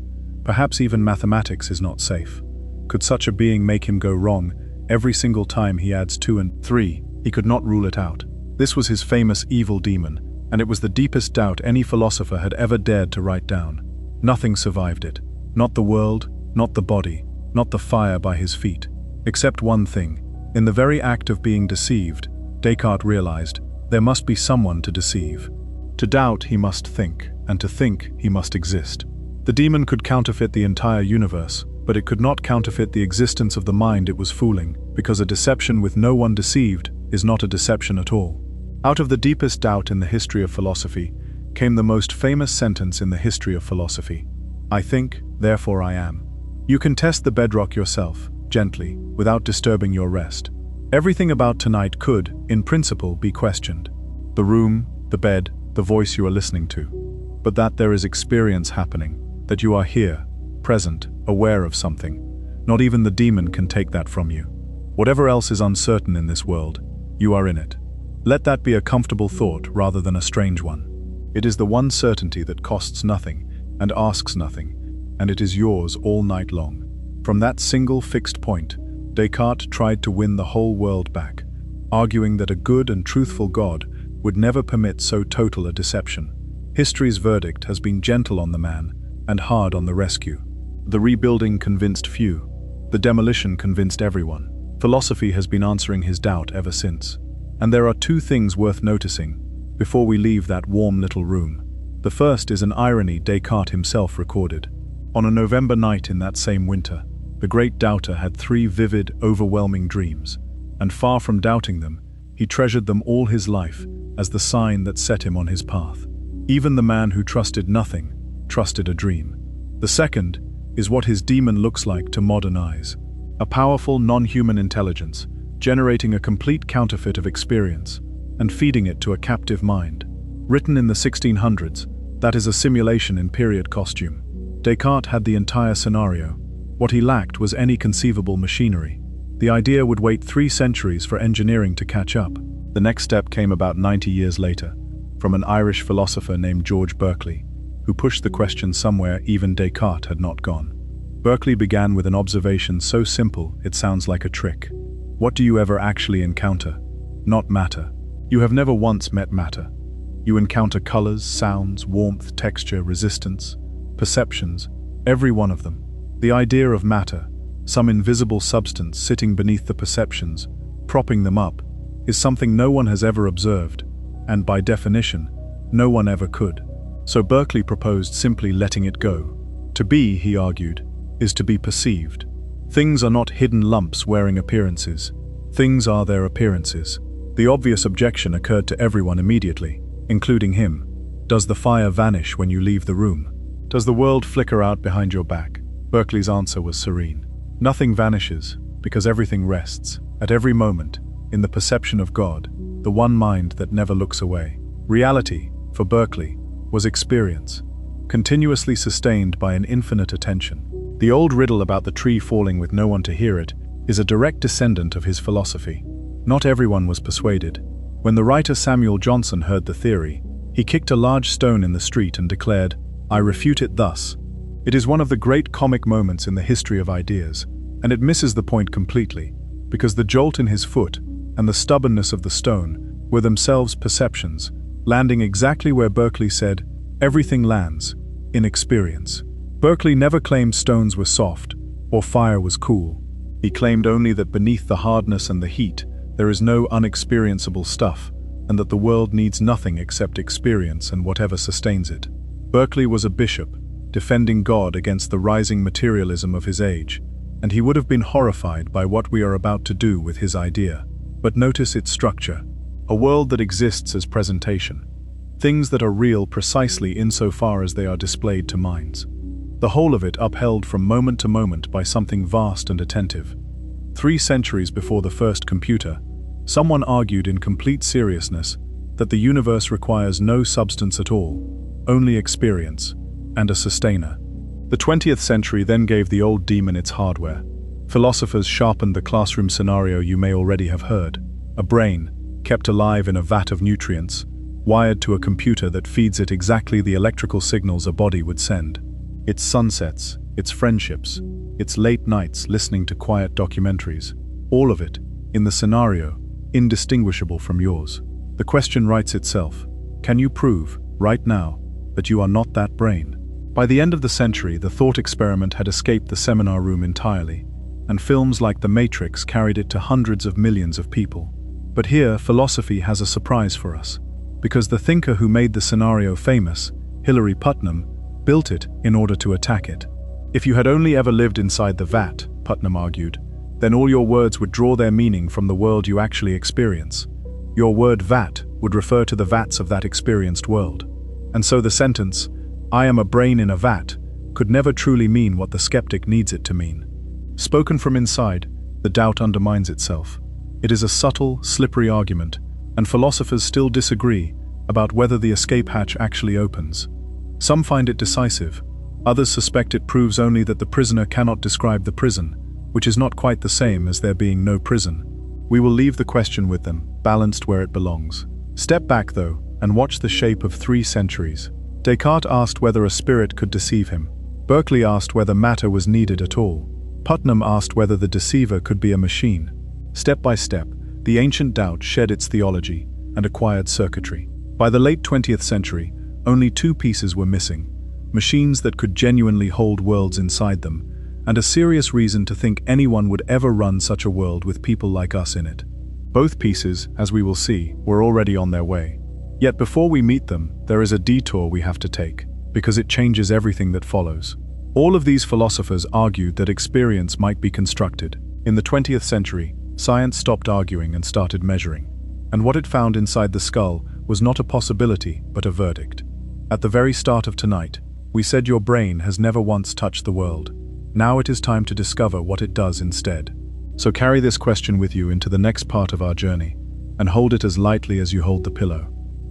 Perhaps even mathematics is not safe. Could such a being make him go wrong every single time he adds 2 and 3? He could not rule it out. This was his famous evil demon, and it was the deepest doubt any philosopher had ever dared to write down. Nothing survived it. Not the world, not the body, not the fire by his feet. Except one thing. In the very act of being deceived, Descartes realized there must be someone to deceive. To doubt, he must think, and to think, he must exist. The demon could counterfeit the entire universe, but it could not counterfeit the existence of the mind it was fooling, because a deception with no one deceived is not a deception at all. Out of the deepest doubt in the history of philosophy came the most famous sentence in the history of philosophy. I think, therefore I am. You can test the bedrock yourself, gently, without disturbing your rest. Everything about tonight could, in principle, be questioned. The room, the bed, the voice you are listening to. But that there is experience happening, that you are here, present, aware of something. Not even the demon can take that from you. Whatever else is uncertain in this world, you are in it. Let that be a comfortable thought rather than a strange one. It is the one certainty that costs nothing and asks nothing, and it is yours all night long. From that single fixed point, Descartes tried to win the whole world back, arguing that a good and truthful God would never permit so total a deception. History's verdict has been gentle on the man and hard on the rescue. The rebuilding convinced few. The demolition convinced everyone. Philosophy has been answering his doubt ever since. And there are two things worth noticing before we leave that warm little room. The first is an irony Descartes himself recorded. On a November night in that same winter, the great doubter had 3 vivid, overwhelming dreams, and far from doubting them, he treasured them all his life as the sign that set him on his path. Even the man who trusted nothing trusted a dream. The second is what his demon looks like to modern eyes. A powerful, non-human intelligence, generating a complete counterfeit of experience and feeding it to a captive mind. Written in the 1600s, that is a simulation in period costume. Descartes had the entire scenario. What he lacked was any conceivable machinery. The idea would wait 3 centuries for engineering to catch up. The next step came about 90 years later, from an Irish philosopher named George Berkeley, who pushed the question somewhere even Descartes had not gone. Berkeley began with an observation so simple it sounds like a trick. What do you ever actually encounter? Not matter. You have never once met matter. You encounter colors, sounds, warmth, texture, resistance, perceptions, every one of them. The idea of matter, some invisible substance sitting beneath the perceptions, propping them up, is something no one has ever observed, and by definition, no one ever could. So Berkeley proposed simply letting it go. To be, he argued, is to be perceived. Things are not hidden lumps wearing appearances. Things are their appearances. The obvious objection occurred to everyone immediately, including him. Does the fire vanish when you leave the room? Does the world flicker out behind your back? Berkeley's answer was serene. Nothing vanishes, because everything rests, at every moment, in the perception of God, the one mind that never looks away. Reality, for Berkeley, was experience, continuously sustained by an infinite attention. The old riddle about the tree falling with no one to hear it is a direct descendant of his philosophy. Not everyone was persuaded. When the writer Samuel Johnson heard the theory, he kicked a large stone in the street and declared, "I refute it thus. It is one of the great comic moments in the history of ideas, and it misses the point completely, because the jolt in his foot and the stubbornness of the stone were themselves perceptions, landing exactly where Berkeley said, "Everything lands, in experience." Berkeley never claimed stones were soft, or fire was cool. He claimed only that beneath the hardness and the heat, there is no unexperienceable stuff, and that the world needs nothing except experience and whatever sustains it. Berkeley was a bishop, defending God against the rising materialism of his age, and he would have been horrified by what we are about to do with his idea. But notice its structure. A world that exists as presentation. Things that are real precisely insofar as they are displayed to minds. The whole of it upheld from moment to moment by something vast and attentive. 3 centuries before the first computer, someone argued in complete seriousness that the universe requires no substance at all, only experience, and a sustainer. The 20th century then gave the old demon its hardware. Philosophers sharpened the classroom scenario you may already have heard. A brain, kept alive in a vat of nutrients, wired to a computer that feeds it exactly the electrical signals a body would send. Its sunsets, its friendships, its late nights listening to quiet documentaries, all of it, in the scenario, indistinguishable from yours. The question writes itself. Can you prove, right now, that you are not that brain? By the end of the century, the thought experiment had escaped the seminar room entirely, and films like The Matrix carried it to hundreds of millions of people. But here, philosophy has a surprise for us, because the thinker who made the scenario famous, Hilary Putnam, built it in order to attack it. If you had only ever lived inside the vat, Putnam argued, then all your words would draw their meaning from the world you actually experience. Your word vat would refer to the vats of that experienced world. And so the sentence, "I am a brain in a vat," could never truly mean what the skeptic needs it to mean. Spoken from inside, the doubt undermines itself. It is a subtle, slippery argument, and philosophers still disagree about whether the escape hatch actually opens. Some find it decisive, others suspect it proves only that the prisoner cannot describe the prison, which is not quite the same as there being no prison. We will leave the question with them, balanced where it belongs. Step back, though, and watch the shape of 3 centuries. Descartes asked whether a spirit could deceive him. Berkeley asked whether matter was needed at all. Putnam asked whether the deceiver could be a machine. Step by step, the ancient doubt shed its theology and acquired circuitry. By the late 20th century, only 2 pieces were missing: machines that could genuinely hold worlds inside them, and a serious reason to think anyone would ever run such a world with people like us in it. Both pieces, as we will see, were already on their way. Yet before we meet them, there is a detour we have to take, because it changes everything that follows. All of these philosophers argued that experience might be constructed. In the 20th century, science stopped arguing and started measuring. And what it found inside the skull was not a possibility, but a verdict. At the very start of tonight, we said your brain has never once touched the world. Now it is time to discover what it does instead. So carry this question with you into the next part of our journey, and hold it as lightly as you hold the pillow.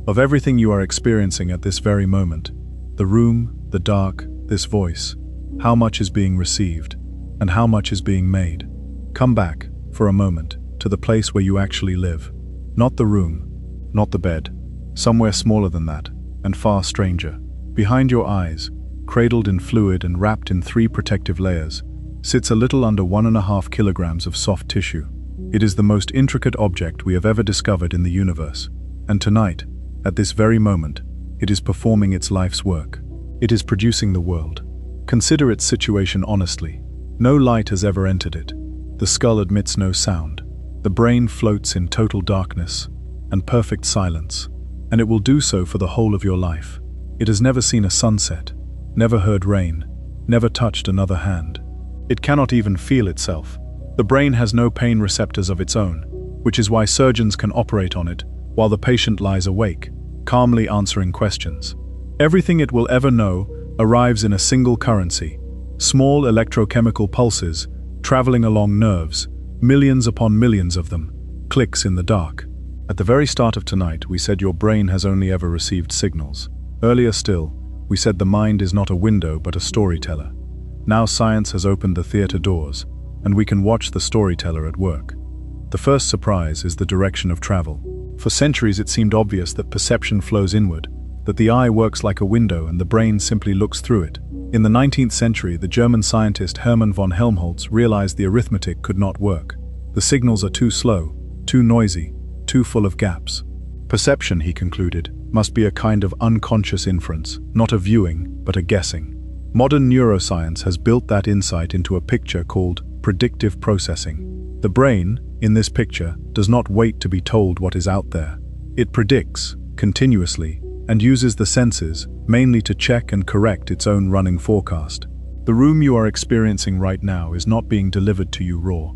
Of everything you are experiencing at this very moment, the room, the dark, this voice, how much is being received, and how much is being made? Come back, for a moment, to the place where you actually live. Not the room, not the bed, somewhere smaller than that, and far stranger. Behind your eyes, cradled in fluid and wrapped in 3 protective layers, sits a little under 1.5 kilograms of soft tissue. It is the most intricate object we have ever discovered in the universe. And tonight, at this very moment, it is performing its life's work. It is producing the world. Consider its situation honestly. No light has ever entered it. The skull admits no sound. The brain floats in total darkness and perfect silence, and it will do so for the whole of your life. It has never seen a sunset, never heard rain, never touched another hand. It cannot even feel itself. The brain has no pain receptors of its own, which is why surgeons can operate on it while the patient lies awake, calmly answering questions. Everything it will ever know arrives in a single currency, small electrochemical pulses traveling along nerves, millions upon millions of them, clicks in the dark. At the very start of tonight, we said your brain has only ever received signals. Earlier still, we said the mind is not a window but a storyteller. Now science has opened the theater doors, and we can watch the storyteller at work. The first surprise is the direction of travel. For centuries it seemed obvious that perception flows inward, that the eye works like a window and the brain simply looks through it. In the 19th century, the German scientist Hermann von Helmholtz realized the arithmetic could not work. The signals are too slow, too noisy, too full of gaps. Perception, he concluded, must be a kind of unconscious inference, not a viewing, but a guessing. Modern neuroscience has built that insight into a picture called predictive processing. The brain, in this picture, does not wait to be told what is out there. It predicts, continuously, and uses the senses, mainly to check and correct its own running forecast. The room you are experiencing right now is not being delivered to you raw.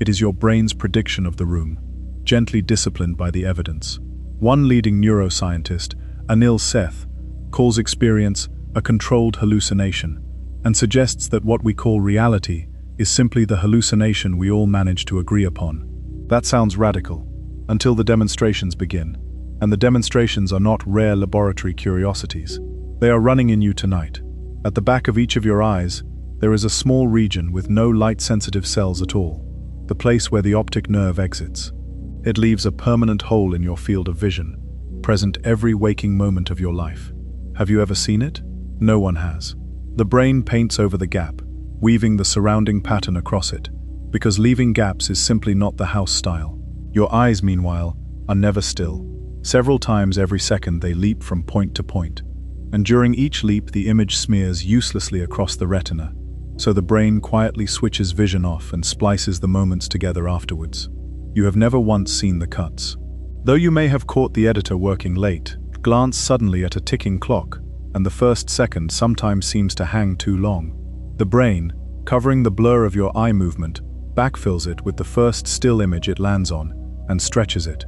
It is your brain's prediction of the room, gently disciplined by the evidence. One leading neuroscientist, Anil Seth, calls experience a controlled hallucination, and suggests that what we call reality is simply the hallucination we all manage to agree upon. That sounds radical, until the demonstrations begin. And the demonstrations are not rare laboratory curiosities. They are running in you tonight. At the back of each of your eyes, there is a small region with no light-sensitive cells at all, the place where the optic nerve exits. It leaves a permanent hole in your field of vision, present every waking moment of your life. Have you ever seen it? No one has. The brain paints over the gap, weaving the surrounding pattern across it, because leaving gaps is simply not the house style. Your eyes, meanwhile, are never still. Several times every second they leap from point to point, and during each leap the image smears uselessly across the retina, so the brain quietly switches vision off and splices the moments together afterwards. You have never once seen the cuts. Though you may have caught the editor working late, glance suddenly at a ticking clock, and the first second sometimes seems to hang too long. The brain, covering the blur of your eye movement, backfills it with the first still image it lands on, and stretches it.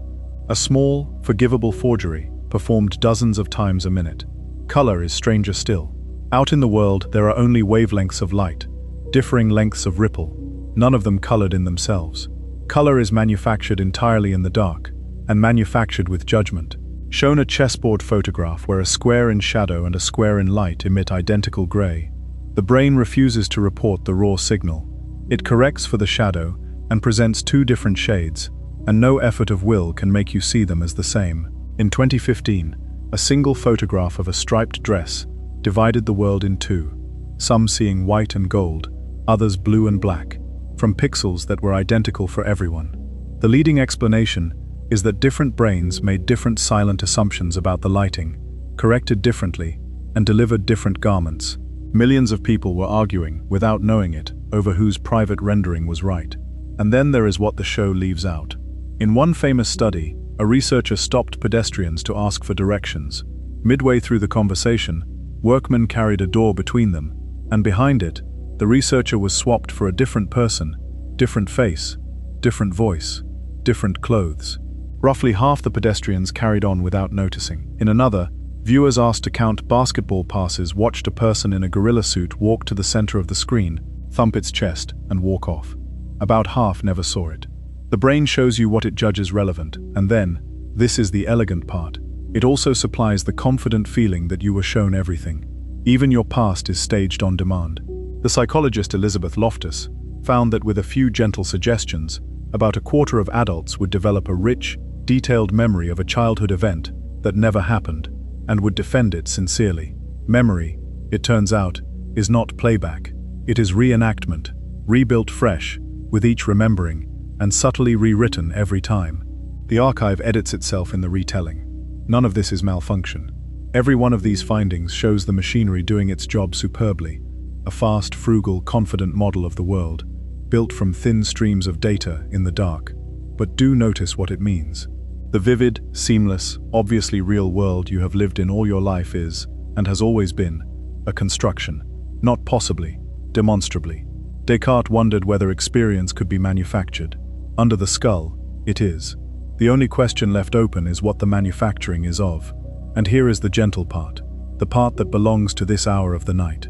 A small, forgivable forgery, performed dozens of times a minute. Color is stranger still. Out in the world, there are only wavelengths of light, differing lengths of ripple, none of them colored in themselves. Color is manufactured entirely in the dark, and manufactured with judgment. Shown a chessboard photograph where a square in shadow and a square in light emit identical gray. The brain refuses to report the raw signal. It corrects for the shadow and presents two different shades, and no effort of will can make you see them as the same. In 2015, a single photograph of a striped dress divided the world in two, some seeing white and gold, others blue and black, from pixels that were identical for everyone. The leading explanation is that different brains made different silent assumptions about the lighting, corrected differently, and delivered different garments. Millions of people were arguing, without knowing it, over whose private rendering was right. And then there is what the show leaves out. In one famous study, a researcher stopped pedestrians to ask for directions. Midway through the conversation, workmen carried a door between them, and behind it, the researcher was swapped for a different person, different face, different voice, different clothes. Roughly half the pedestrians carried on without noticing. In another, viewers asked to count basketball passes watched a person in a gorilla suit walk to the center of the screen, thump its chest, and walk off. About half never saw it. The brain shows you what it judges relevant, and then, this is the elegant part, it also supplies the confident feeling that you were shown everything. Even your past is staged on demand. The psychologist Elizabeth Loftus found that with a few gentle suggestions, about a quarter of adults would develop a rich, detailed memory of a childhood event that never happened, and would defend it sincerely. Memory, it turns out, is not playback. It is reenactment, rebuilt fresh, with each remembering, and subtly rewritten every time. The archive edits itself in the retelling. None of this is malfunction. Every one of these findings shows the machinery doing its job superbly, a fast, frugal, confident model of the world, built from thin streams of data in the dark. But do notice what it means. The vivid, seamless, obviously real world you have lived in all your life is, and has always been, a construction. Not possibly, demonstrably. Descartes wondered whether experience could be manufactured. Under the skull, it is. The only question left open is what the manufacturing is of. And here is the gentle part, the part that belongs to this hour of the night.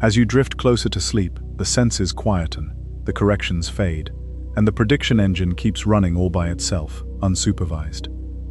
As you drift closer to sleep, the senses quieten, the corrections fade, and the prediction engine keeps running all by itself, unsupervised.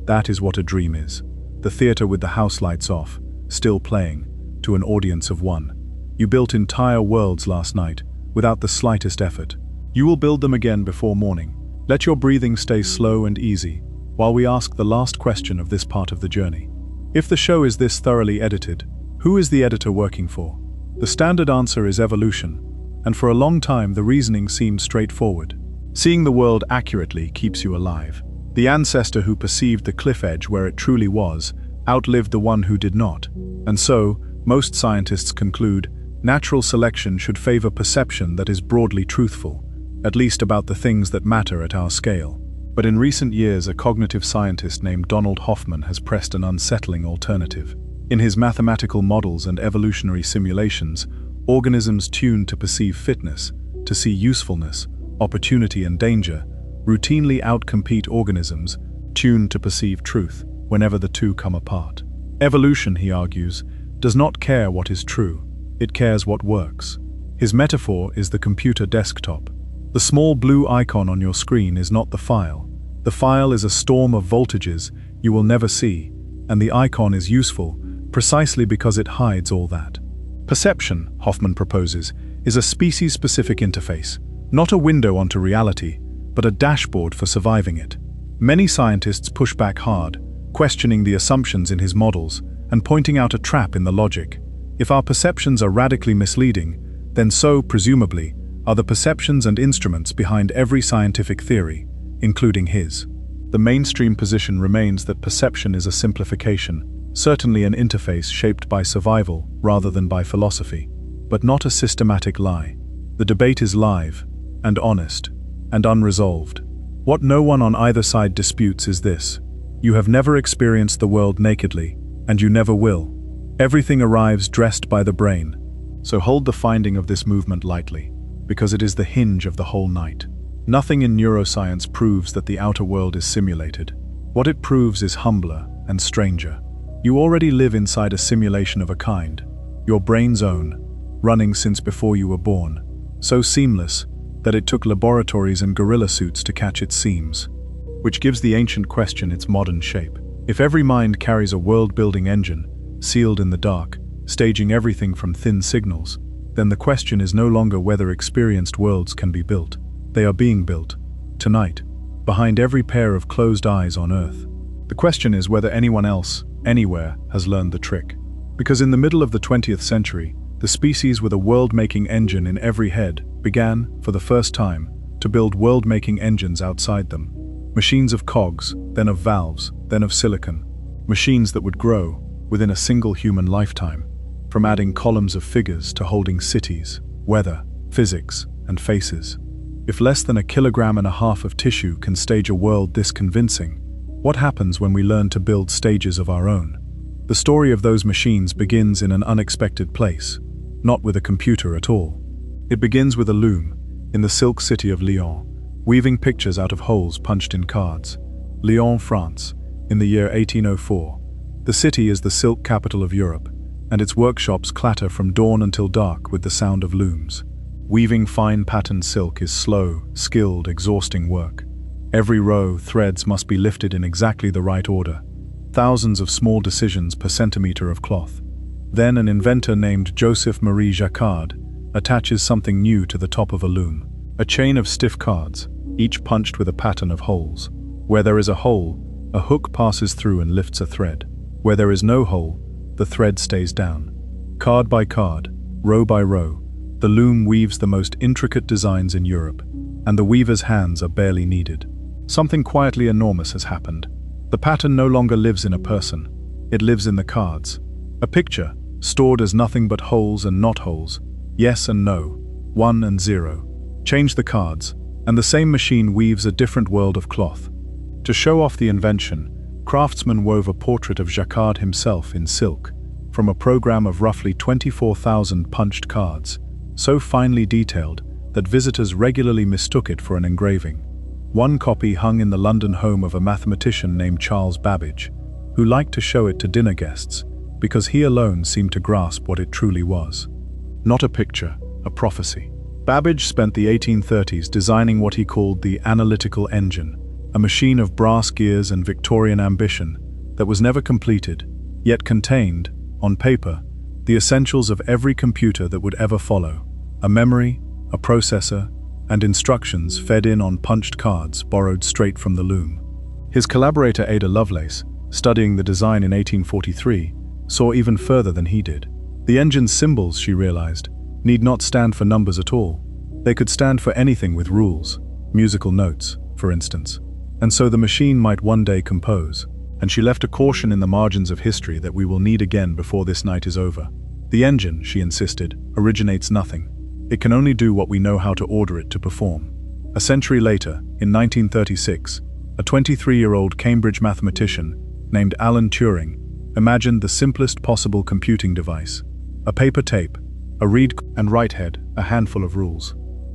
That is what a dream is. The theater with the house lights off, still playing, to an audience of one. You built entire worlds last night, without the slightest effort. You will build them again before morning. Let your breathing stay slow and easy, while we ask the last question of this part of the journey. If the show is this thoroughly edited, who is the editor working for? The standard answer is evolution, and for a long time the reasoning seemed straightforward. Seeing the world accurately keeps you alive. The ancestor who perceived the cliff edge where it truly was outlived the one who did not, and so, most scientists conclude, natural selection should favor perception that is broadly truthful, at least about the things that matter at our scale. But in recent years, a cognitive scientist named Donald Hoffman has pressed an unsettling alternative. In his mathematical models and evolutionary simulations, organisms tuned to perceive fitness, to see usefulness, opportunity and danger, routinely outcompete organisms tuned to perceive truth whenever the two come apart. Evolution, he argues, does not care what is true, it cares what works. His metaphor is the computer desktop. The small blue icon on your screen is not the file. The file is a storm of voltages you will never see, and the icon is useful precisely because it hides all that. Perception, Hoffman proposes, is a species-specific interface, not a window onto reality, but a dashboard for surviving it. Many scientists push back hard, questioning the assumptions in his models and pointing out a trap in the logic. If our perceptions are radically misleading, then so, presumably, are the perceptions and instruments behind every scientific theory, including his. The mainstream position remains that perception is a simplification, certainly an interface shaped by survival rather than by philosophy, but not a systematic lie. The debate is live, and honest, and unresolved. What no one on either side disputes is this: you have never experienced the world nakedly, and you never will. Everything arrives dressed by the brain. So hold the finding of this movement lightly, because it is the hinge of the whole night. Nothing in neuroscience proves that the outer world is simulated. What it proves is humbler and stranger. You already live inside a simulation of a kind, your brain's own, running since before you were born, so seamless that it took laboratories and gorilla suits to catch its seams. Which gives the ancient question its modern shape. If every mind carries a world-building engine, sealed in the dark, staging everything from thin signals, then the question is no longer whether experienced worlds can be built. They are being built, tonight, behind every pair of closed eyes on Earth. The question is whether anyone else, anywhere, has learned the trick. Because in the middle of the 20th century, the species with a world-making engine in every head began, for the first time, to build world-making engines outside them. Machines of cogs, then of valves, then of silicon. Machines that would grow within a single human lifetime, from adding columns of figures to holding cities, weather, physics, and faces. If less than 1.5 kilograms of tissue can stage a world this convincing, what happens when we learn to build stages of our own? The story of those machines begins in an unexpected place, not with a computer at all. It begins with a loom, in the silk city of Lyon, weaving pictures out of holes punched in cards. Lyon, France, in the year 1804. The city is the silk capital of Europe, and its workshops clatter from dawn until dark with the sound of looms. Weaving fine patterned silk is slow, skilled, exhausting work. Every row, threads must be lifted in exactly the right order. Thousands of small decisions per centimeter of cloth. Then an inventor named Joseph Marie Jacquard attaches something new to the top of a loom. A chain of stiff cards, each punched with a pattern of holes. Where there is a hole, a hook passes through and lifts a thread. Where there is no hole, the thread stays down. Card by card, row by row, the loom weaves the most intricate designs in Europe, and the weaver's hands are barely needed. Something quietly enormous has happened. The pattern no longer lives in a person. It lives in the cards. A picture, stored as nothing but holes and not holes, yes and no, 1 and 0. Change the cards, and the same machine weaves a different world of cloth. To show off the invention, craftsmen wove a portrait of Jacquard himself in silk, from a program of roughly 24,000 punched cards, so finely detailed that visitors regularly mistook it for an engraving. One copy hung in the London home of a mathematician named Charles Babbage, who liked to show it to dinner guests, because he alone seemed to grasp what it truly was. Not a picture, a prophecy. Babbage spent the 1830s designing what he called the analytical engine, a machine of brass gears and Victorian ambition that was never completed, yet contained, on paper, the essentials of every computer that would ever follow: a memory, a processor, and instructions fed in on punched cards borrowed straight from the loom. His collaborator Ada Lovelace, studying the design in 1843, saw even further than he did. The engine's symbols, she realized, need not stand for numbers at all. They could stand for anything with rules, musical notes, for instance. And so the machine might one day compose. And she left a caution in the margins of history that we will need again before this night is over. The engine, she insisted, originates nothing. It can only do what we know how to order it to perform. A century later, in 1936, a 23-year-old Cambridge mathematician named Alan Turing imagined the simplest possible computing device: a paper tape, a read and write head, a handful of rules.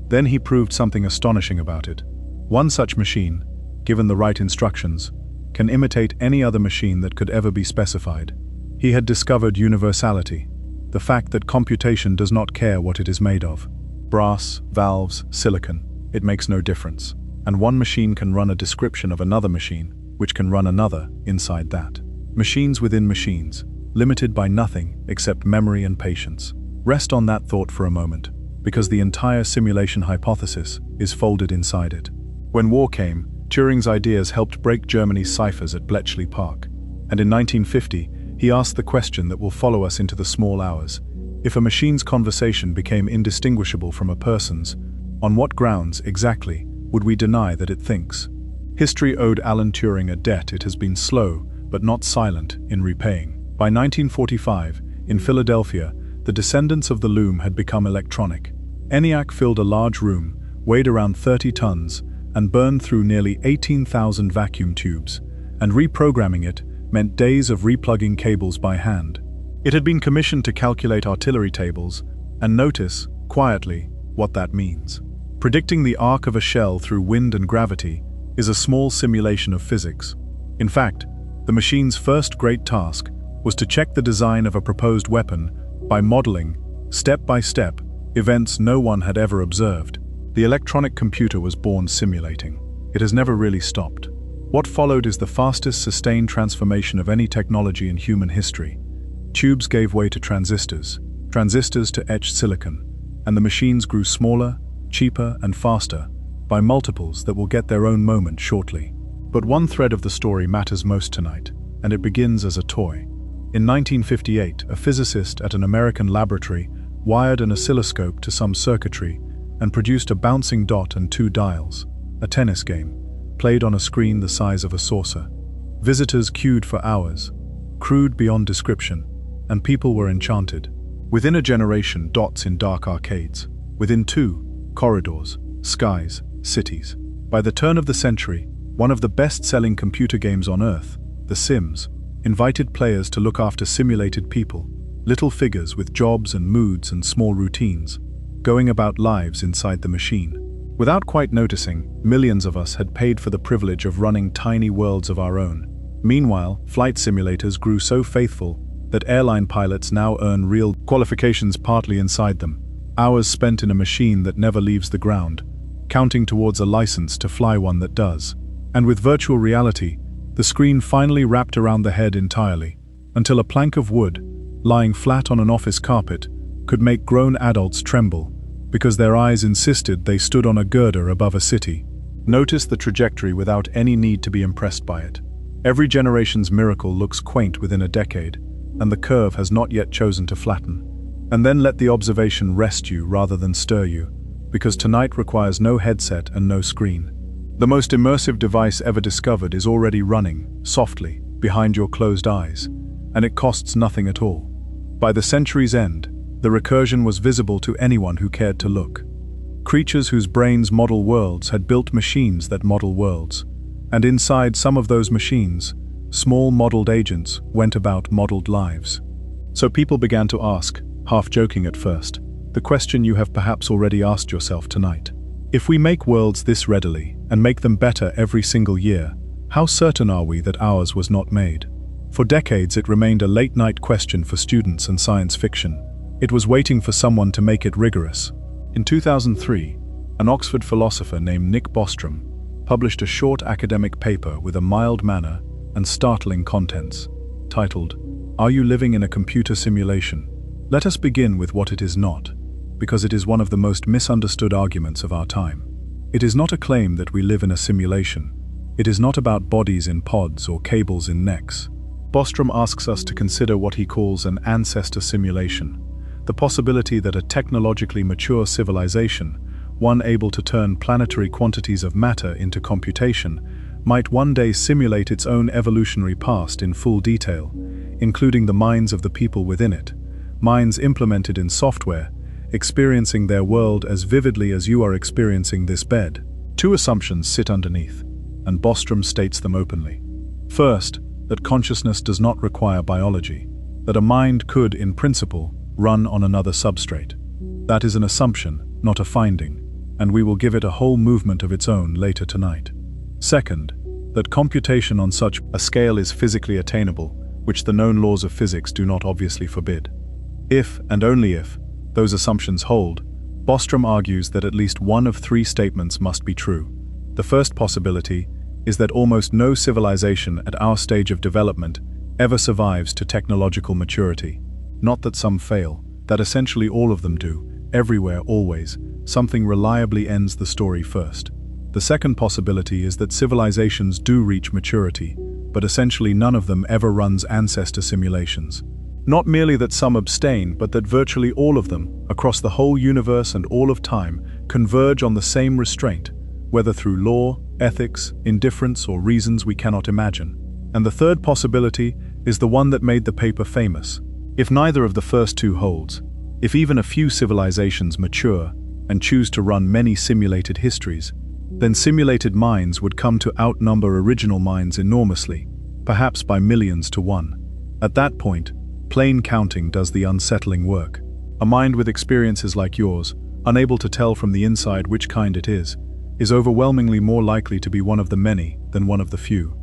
Then he proved something astonishing about it. One such machine, given the right instructions, can imitate any other machine that could ever be specified. He had discovered universality, the fact that computation does not care what it is made of. Brass, valves, silicon, it makes no difference. And one machine can run a description of another machine, which can run another inside that. Machines within machines, limited by nothing except memory and patience. Rest on that thought for a moment, because the entire simulation hypothesis is folded inside it. When war came, Turing's ideas helped break Germany's ciphers at Bletchley Park, and in 1950, he asked the question that will follow us into the small hours. If a machine's conversation became indistinguishable from a person's, on what grounds, exactly, would we deny that it thinks? History owed Alan Turing a debt it has been slow, but not silent, in repaying. By 1945, in Philadelphia, the descendants of the loom had become electronic. ENIAC filled a large room, weighed around 30 tons, and burned through nearly 18,000 vacuum tubes, and reprogramming it meant days of replugging cables by hand. It had been commissioned to calculate artillery tables, and notice, quietly, what that means. Predicting the arc of a shell through wind and gravity is a small simulation of physics. In fact, the machine's first great task was to check the design of a proposed weapon by modeling, step by step, events no one had ever observed. The electronic computer was born simulating. It has never really stopped. What followed is the fastest sustained transformation of any technology in human history. Tubes gave way to transistors, transistors to etched silicon, and the machines grew smaller, cheaper, and faster, by multiples that will get their own moment shortly. But one thread of the story matters most tonight, and it begins as a toy. In 1958, a physicist at an American laboratory wired an oscilloscope to some circuitry and produced a bouncing dot and 2 dials, a tennis game, played on a screen the size of a saucer. Visitors queued for hours, crude beyond description, and people were enchanted. Within a generation, dots in dark arcades. Within 2, corridors, skies, cities. By the turn of the century, one of the best-selling computer games on Earth, The Sims, invited players to look after simulated people, little figures with jobs and moods and small routines, going about lives inside the machine. Without quite noticing, millions of us had paid for the privilege of running tiny worlds of our own. Meanwhile, flight simulators grew so faithful that airline pilots now earn real qualifications partly inside them, hours spent in a machine that never leaves the ground, counting towards a license to fly one that does. And with virtual reality, the screen finally wrapped around the head entirely, until a plank of wood, lying flat on an office carpet, could make grown adults tremble, because their eyes insisted they stood on a girder above a city. Notice the trajectory without any need to be impressed by it. Every generation's miracle looks quaint within a decade, and the curve has not yet chosen to flatten. And then let the observation rest you rather than stir you, because tonight requires no headset and no screen. The most immersive device ever discovered is already running, softly, behind your closed eyes, and it costs nothing at all. By the century's end, the recursion was visible to anyone who cared to look. Creatures whose brains model worlds had built machines that model worlds, and inside some of those machines, small modeled agents went about modeled lives. So people began to ask, half joking at first, the question you have perhaps already asked yourself tonight. If we make worlds this readily, and make them better every single year, how certain are we that ours was not made? For decades it remained a late-night question for students and science fiction. It was waiting for someone to make it rigorous. In 2003, an Oxford philosopher named Nick Bostrom published a short academic paper with a mild manner and startling contents, titled, "Are You Living in a Computer Simulation?" Let us begin with what it is not, because it is one of the most misunderstood arguments of our time. It is not a claim that we live in a simulation. It is not about bodies in pods or cables in necks. Bostrom asks us to consider what he calls an ancestor simulation, the possibility that a technologically mature civilization, one able to turn planetary quantities of matter into computation, might one day simulate its own evolutionary past in full detail, including the minds of the people within it, minds implemented in software, experiencing their world as vividly as you are experiencing this bed. Two assumptions sit underneath, and Bostrom states them openly. First, that consciousness does not require biology, that a mind could, in principle, run on another substrate. That is an assumption, not a finding, and we will give it a whole movement of its own later tonight. Second, that computation on such a scale is physically attainable, which the known laws of physics do not obviously forbid. If, and only if, those assumptions hold, Bostrom argues that at least one of three statements must be true. The first possibility is that almost no civilization at our stage of development ever survives to technological maturity. Not that some fail, that essentially all of them do, everywhere, always, something reliably ends the story first. The second possibility is that civilizations do reach maturity, but essentially none of them ever runs ancestor simulations. Not merely that some abstain, but that virtually all of them, across the whole universe and all of time, converge on the same restraint, whether through law, ethics, indifference, or reasons we cannot imagine. And the third possibility is the one that made the paper famous. If neither of the first two holds, if even a few civilizations mature and choose to run many simulated histories, then simulated minds would come to outnumber original minds enormously, perhaps by millions to one. At that point, plain counting does the unsettling work. A mind with experiences like yours, unable to tell from the inside which kind it is overwhelmingly more likely to be one of the many than one of the few.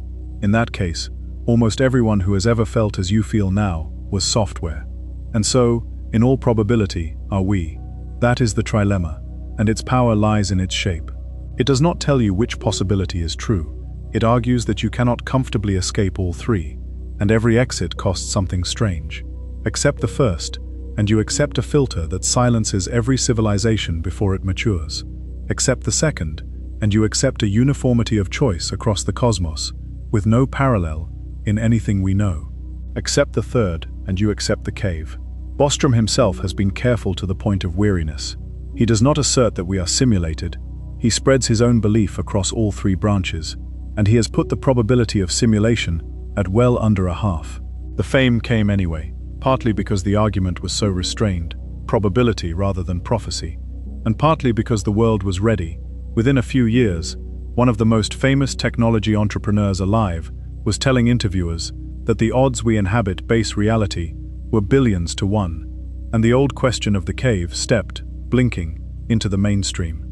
In that case, almost everyone who has ever felt as you feel now was software. And so, in all probability, are we. That is the trilemma, and its power lies in its shape. It does not tell you which possibility is true. It argues that you cannot comfortably escape all three, and every exit costs something strange. Accept the first, and you accept a filter that silences every civilization before it matures. Accept the second, and you accept a uniformity of choice across the cosmos, with no parallel in anything we know. Accept the third, and you accept the cave. Bostrom himself has been careful to the point of weariness. He does not assert that we are simulated. He spreads his own belief across all three branches, and he has put the probability of simulation at well under a half. The fame came anyway, partly because the argument was so restrained, probability rather than prophecy, and partly because the world was ready. Within a few years, one of the most famous technology entrepreneurs alive was telling interviewers that the odds we inhabit base reality were billions to one, and the old question of the cave stepped, blinking, into the mainstream.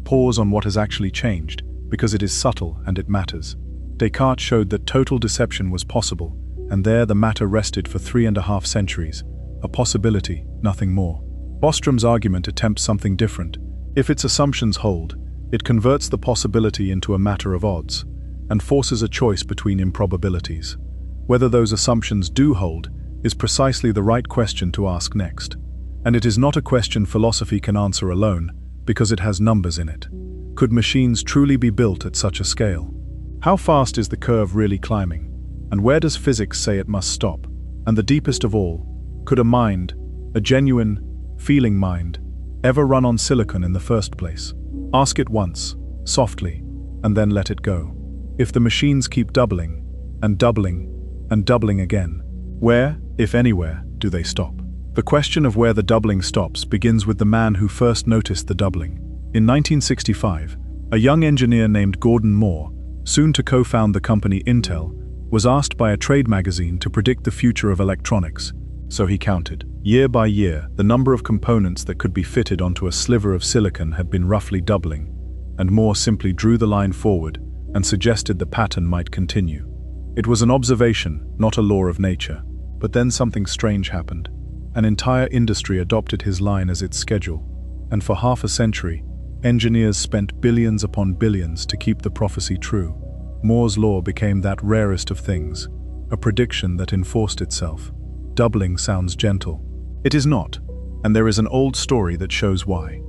Pause on what has actually changed, because it is subtle and it matters. Descartes showed that total deception was possible, and there the matter rested for 3.5 centuries, a possibility, nothing more. Bostrom's argument attempts something different. If its assumptions hold, it converts the possibility into a matter of odds, and forces a choice between improbabilities. Whether those assumptions do hold is precisely the right question to ask next. And it is not a question philosophy can answer alone, because it has numbers in it. Could machines truly be built at such a scale? How fast is the curve really climbing? And where does physics say it must stop? And the deepest of all, could a mind, a genuine, feeling mind, ever run on silicon in the first place? Ask it once, softly, and then let it go. If the machines keep doubling, and doubling, and doubling again, where, if anywhere, do they stop? The question of where the doubling stops begins with the man who first noticed the doubling. In 1965, a young engineer named Gordon Moore, soon to co-found the company Intel, was asked by a trade magazine to predict the future of electronics. So he counted. Year by year, the number of components that could be fitted onto a sliver of silicon had been roughly doubling, and Moore simply drew the line forward and suggested the pattern might continue. It was an observation, not a law of nature. But then something strange happened. An entire industry adopted his line as its schedule, and for half a century, engineers spent billions upon billions to keep the prophecy true. Moore's law became that rarest of things, a prediction that enforced itself. Doubling sounds gentle. It is not, and there is an old story that shows why.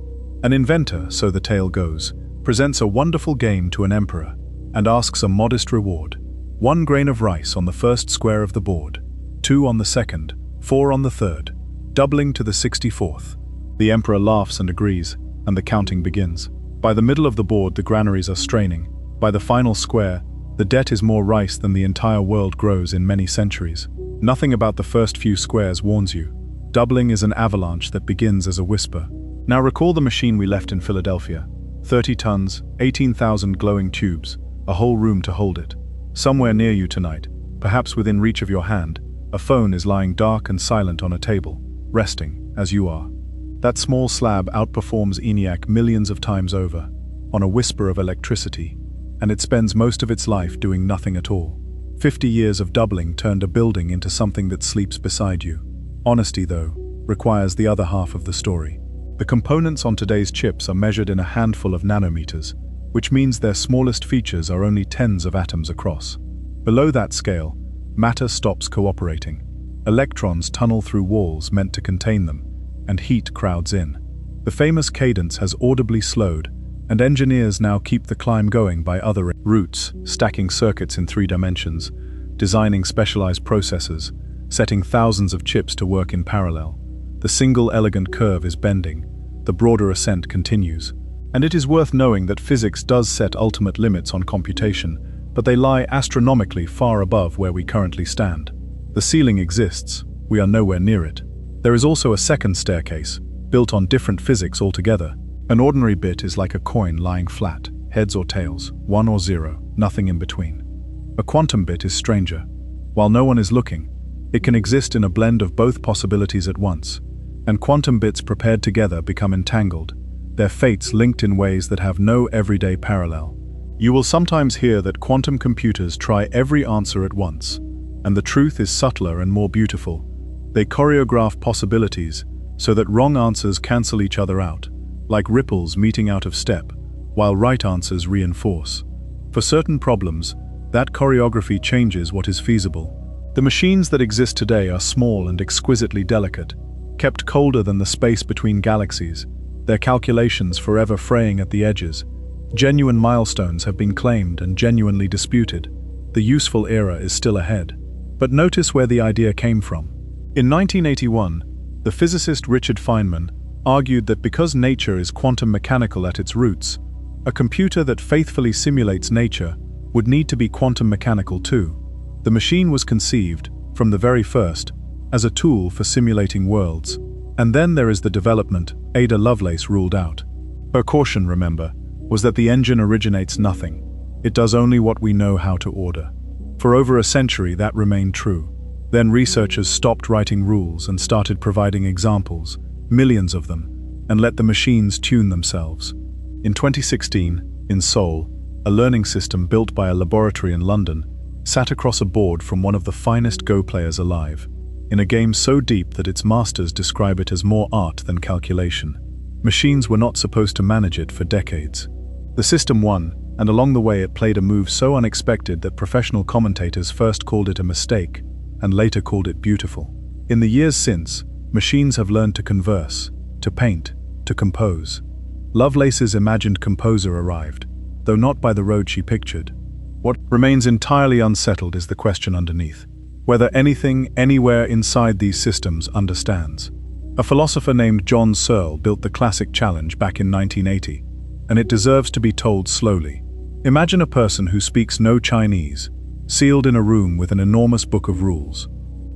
An inventor, so the tale goes, presents a wonderful game to an emperor and asks a modest reward. 1 grain of rice on the first square of the board, 2 on the second, 4 on the third. doubling to the 64th. The emperor laughs and agrees, and the counting begins. By the middle of the board, the granaries are straining. By the final square, the debt is more rice than the entire world grows in many centuries. Nothing about the first few squares warns you. Doubling is an avalanche that begins as a whisper. Now recall the machine we left in Philadelphia. 30 tons, 18,000 glowing tubes, a whole room to hold it. Somewhere near you tonight, perhaps within reach of your hand, a phone is lying dark and silent on a table, resting, as you are. That small slab outperforms ENIAC millions of times over, on a whisper of electricity, and it spends most of its life doing nothing at all. 50 years of doubling turned a building into something that sleeps beside you. Honesty, though, requires the other half of the story. The components on today's chips are measured in a handful of nanometers, which means their smallest features are only tens of atoms across. Below that scale, matter stops cooperating. Electrons tunnel through walls meant to contain them, and heat crowds in. The famous cadence has audibly slowed, and engineers now keep the climb going by other routes, stacking circuits in 3 dimensions, designing specialized processors, setting thousands of chips to work in parallel. The single elegant curve is bending, the broader ascent continues. And it is worth knowing that physics does set ultimate limits on computation, but they lie astronomically far above where we currently stand. The ceiling exists, we are nowhere near it. There is also a second staircase, built on different physics altogether. An ordinary bit is like a coin lying flat, heads or tails, 1 or 0, nothing in between. A quantum bit is stranger. While no one is looking, it can exist in a blend of both possibilities at once, and quantum bits prepared together become entangled, their fates linked in ways that have no everyday parallel. You will sometimes hear that quantum computers try every answer at once, and the truth is subtler and more beautiful. They choreograph possibilities so that wrong answers cancel each other out, like ripples meeting out of step, while right answers reinforce. For certain problems, that choreography changes what is feasible. The machines that exist today are small and exquisitely delicate, kept colder than the space between galaxies, their calculations forever fraying at the edges. Genuine milestones have been claimed and genuinely disputed. The useful era is still ahead. But notice where the idea came from. In 1981, the physicist Richard Feynman argued that because nature is quantum mechanical at its roots, a computer that faithfully simulates nature would need to be quantum mechanical too. The machine was conceived, from the very first, as a tool for simulating worlds. And then there is the development Ada Lovelace ruled out. Her caution, remember, was that the engine originates nothing. It does only what we know how to order. For over a century that remained true. Then researchers stopped writing rules and started providing examples, millions of them, and let the machines tune themselves. In 2016, in Seoul, a learning system built by a laboratory in London sat across a board from one of the finest Go players alive, in a game so deep that its masters describe it as more art than calculation. Machines were not supposed to manage it for decades. The system won, and along the way it played a move so unexpected that professional commentators first called it a mistake, and later called it beautiful. In the years since, machines have learned to converse, to paint, to compose. Lovelace's imagined composer arrived, though not by the road she pictured. What remains entirely unsettled is the question underneath: whether anything, anywhere inside these systems understands. A philosopher named John Searle built the classic challenge back in 1980, and it deserves to be told slowly. Imagine a person who speaks no Chinese, sealed in a room with an enormous book of rules.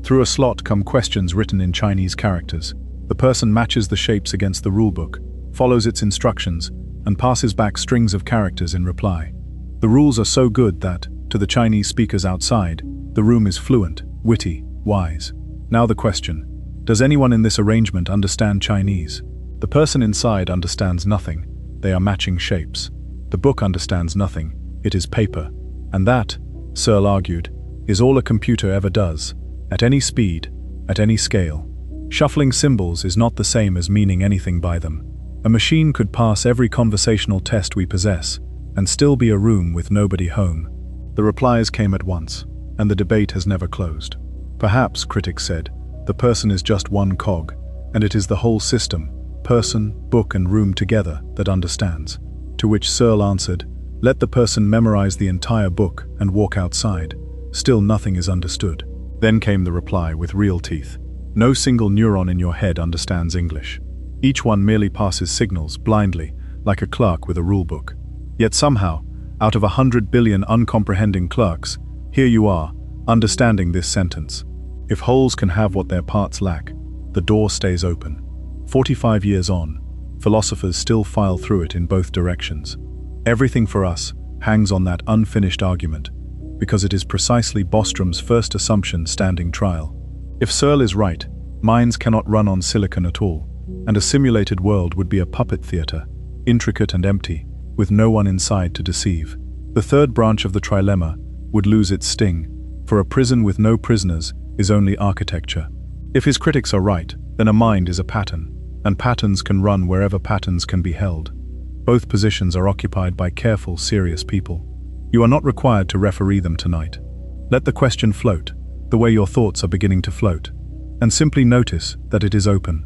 Through a slot come questions written in Chinese characters. The person matches the shapes against the rulebook, follows its instructions, and passes back strings of characters in reply. The rules are so good that, to the Chinese speakers outside, the room is fluent, witty, wise. Now the question: does anyone in this arrangement understand Chinese? The person inside understands nothing. They are matching shapes. The book understands nothing. It is paper. And that, Searle argued, is all a computer ever does, at any speed, at any scale. Shuffling symbols is not the same as meaning anything by them. A machine could pass every conversational test we possess, and still be a room with nobody home. The replies came at once, and the debate has never closed. Perhaps, critics said, the person is just one cog, and it is the whole system, person, book and room together, that understands. To which Searle answered, let the person memorize the entire book and walk outside. Still nothing is understood. Then came the reply with real teeth. No single neuron in your head understands English. Each one merely passes signals blindly, like a clerk with a rulebook. Yet somehow, out of 100 billion uncomprehending clerks, here you are, understanding this sentence. If wholes can have what their parts lack, the door stays open. 45 years on, philosophers still file through it in both directions. Everything for us hangs on that unfinished argument, because it is precisely Bostrom's first assumption standing trial. If Searle is right, minds cannot run on silicon at all, and a simulated world would be a puppet theater, intricate and empty, with no one inside to deceive. The third branch of the trilemma would lose its sting, for a prison with no prisoners is only architecture. If his critics are right, then a mind is a pattern, and patterns can run wherever patterns can be held. Both positions are occupied by careful, serious people. You are not required to referee them tonight. Let the question float, the way your thoughts are beginning to float, and simply notice that it is open.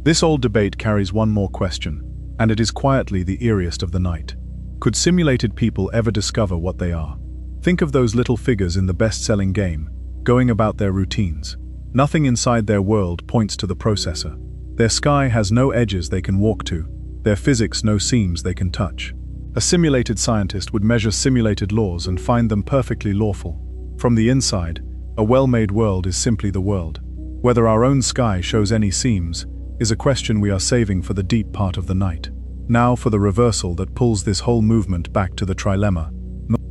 This old debate carries one more question, and it is quietly the eeriest of the night. Could simulated people ever discover what they are? Think of those little figures in the best-selling game, going about their routines. Nothing inside their world points to the processor. Their sky has no edges they can walk to, their physics no seams they can touch. A simulated scientist would measure simulated laws and find them perfectly lawful. From the inside, a well-made world is simply the world. Whether our own sky shows any seams is a question we are saving for the deep part of the night. Now for the reversal that pulls this whole movement back to the trilemma.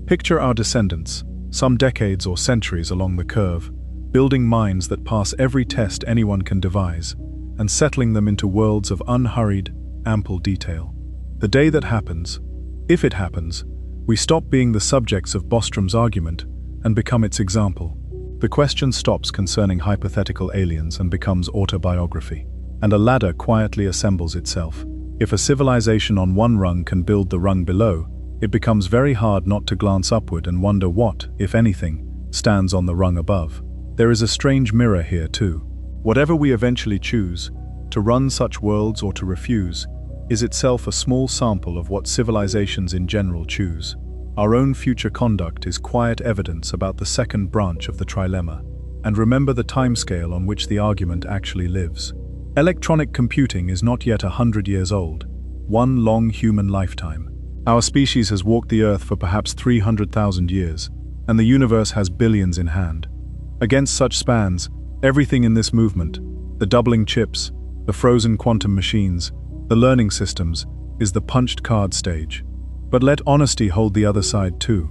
Picture our descendants, some decades or centuries along the curve, building minds that pass every test anyone can devise, and settling them into worlds of unhurried, ample detail. The day that happens, if it happens, we stop being the subjects of Bostrom's argument and become its example. The question stops concerning hypothetical aliens and becomes autobiography, and a ladder quietly assembles itself. If a civilization on one rung can build the rung below, it becomes very hard not to glance upward and wonder what, if anything, stands on the rung above. There is a strange mirror here too. Whatever we eventually choose, to run such worlds or to refuse, is itself a small sample of what civilizations in general choose. Our own future conduct is quiet evidence about the second branch of the trilemma, and remember the timescale on which the argument actually lives. Electronic computing is not yet 100 years old, one long human lifetime. Our species has walked the Earth for perhaps 300,000 years, and the universe has billions in hand. Against such spans, everything in this movement, the doubling chips, the frozen quantum machines, the learning systems, is the punched card stage. But let honesty hold the other side too.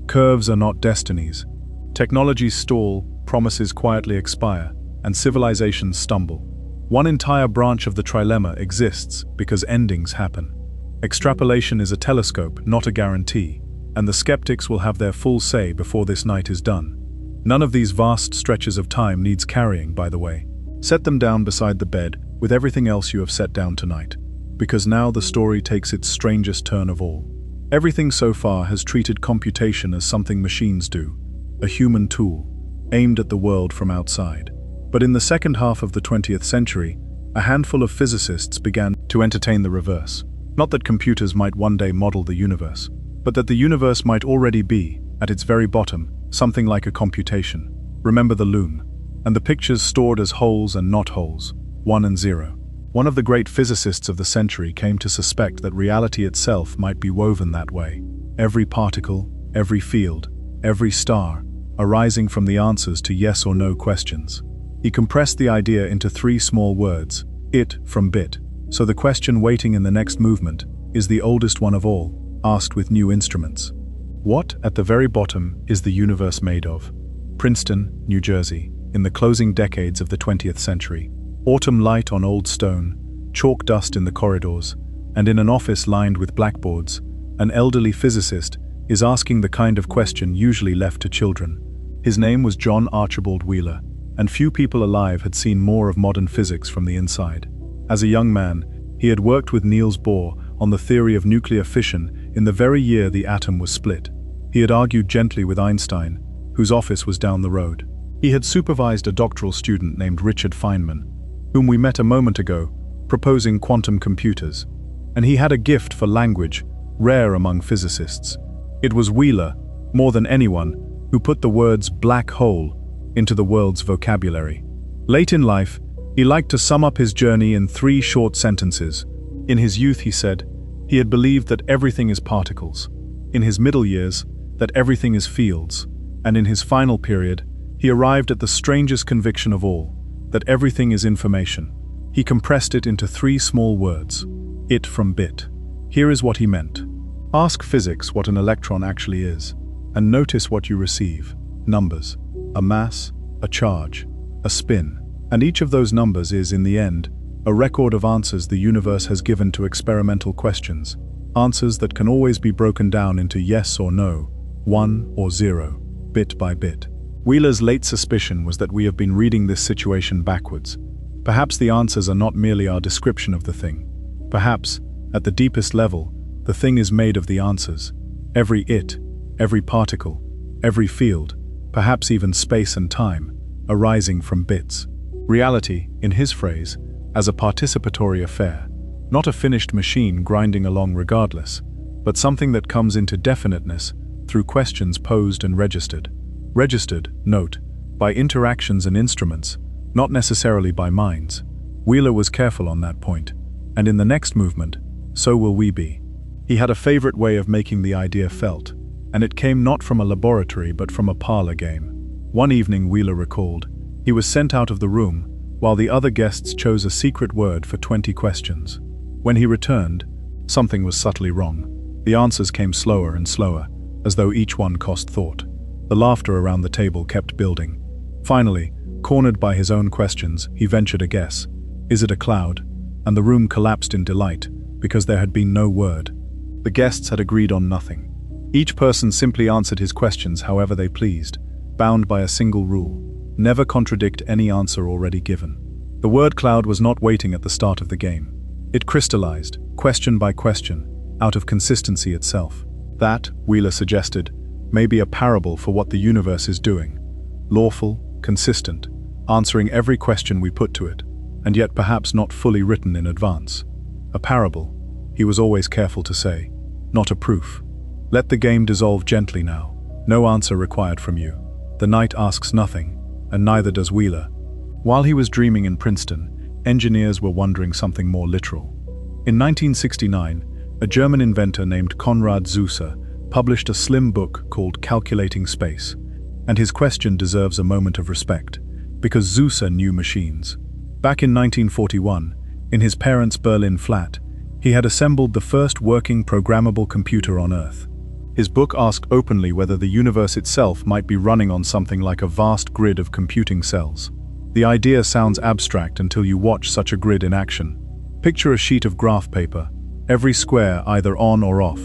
Curves are not destinies. Technologies stall, promises quietly expire, and civilizations stumble. One entire branch of the trilemma exists because endings happen. Extrapolation is a telescope, not a guarantee, and the skeptics will have their full say before this night is done. None of these vast stretches of time needs carrying, by the way. Set them down beside the bed with everything else you have set down tonight, because now the story takes its strangest turn of all. Everything so far has treated computation as something machines do, a human tool, aimed at the world from outside. But in the second half of the 20th century, a handful of physicists began to entertain the reverse. Not that computers might one day model the universe, but that the universe might already be, at its very bottom, something like a computation. Remember the loom, and the pictures stored as wholes and not wholes, 1 and 0. One of the great physicists of the century came to suspect that reality itself might be woven that way. Every particle, every field, every star, arising from the answers to yes or no questions. He compressed the idea into 3 small words, it from bit. So the question waiting in the next movement is the oldest one of all, asked with new instruments. What, at the very bottom, is the universe made of? Princeton, New Jersey, in the closing decades of the 20th century. Autumn light on old stone, chalk dust in the corridors, and in an office lined with blackboards, an elderly physicist is asking the kind of question usually left to children. His name was John Archibald Wheeler, and few people alive had seen more of modern physics from the inside. As a young man, he had worked with Niels Bohr on the theory of nuclear fission in the very year the atom was split. He had argued gently with Einstein, whose office was down the road. He had supervised a doctoral student named Richard Feynman, whom we met a moment ago, proposing quantum computers. And he had a gift for language, rare among physicists. It was Wheeler, more than anyone, who put the words black hole into the world's vocabulary. Late in life, He liked to sum up his journey in 3 short sentences. In his youth, he said, he had believed that everything is particles. In his middle years, that everything is fields. And in his final period, he arrived at the strangest conviction of all, that everything is information. He compressed it into 3 small words. It from bit. Here is what he meant. Ask physics what an electron actually is, and notice what you receive. Numbers. A mass, a charge, a spin. And each of those numbers is, in the end, a record of answers the universe has given to experimental questions. Answers that can always be broken down into yes or no, 1 or 0, bit by bit. Wheeler's late suspicion was that we have been reading this situation backwards. Perhaps the answers are not merely our description of the thing. Perhaps, at the deepest level, the thing is made of the answers. Every it, every particle, every field, perhaps even space and time, arising from bits. Reality, in his phrase, as a participatory affair, not a finished machine grinding along regardless, but something that comes into definiteness through questions posed and registered. Registered, note, by interactions and instruments, not necessarily by minds. Wheeler was careful on that point, and in the next movement, so will we be. He had a favorite way of making the idea felt, and it came not from a laboratory but from a parlor game. One evening, Wheeler recalled, he was sent out of the room while the other guests chose a secret word for 20 questions. When he returned, something was subtly wrong. The answers came slower and slower, as though each one cost thought. The laughter around the table kept building. Finally, cornered by his own questions, he ventured a guess. Is it a cloud? And the room collapsed in delight, because there had been no word. The guests had agreed on nothing. Each person simply answered his questions however they pleased, bound by a single rule: never contradict any answer already given. The word cloud was not waiting at the start of the game. It crystallized, question by question, out of consistency itself. That, Wheeler suggested, may be a parable for what the universe is doing. Lawful, consistent, answering every question we put to it, and yet perhaps not fully written in advance. A parable, he was always careful to say, not a proof. Let the game dissolve gently now. No answer required from you. The night asks nothing, and neither does Wheeler. While he was dreaming in Princeton, engineers were wondering something more literal. In 1969, a German inventor named Konrad Zuse published a slim book called Calculating Space, and his question deserves a moment of respect, because Zuse knew machines. Back in 1941, in his parents' Berlin flat, he had assembled the first working programmable computer on Earth. His book asked openly whether the universe itself might be running on something like a vast grid of computing cells. The idea sounds abstract until you watch such a grid in action. Picture a sheet of graph paper, every square either on or off,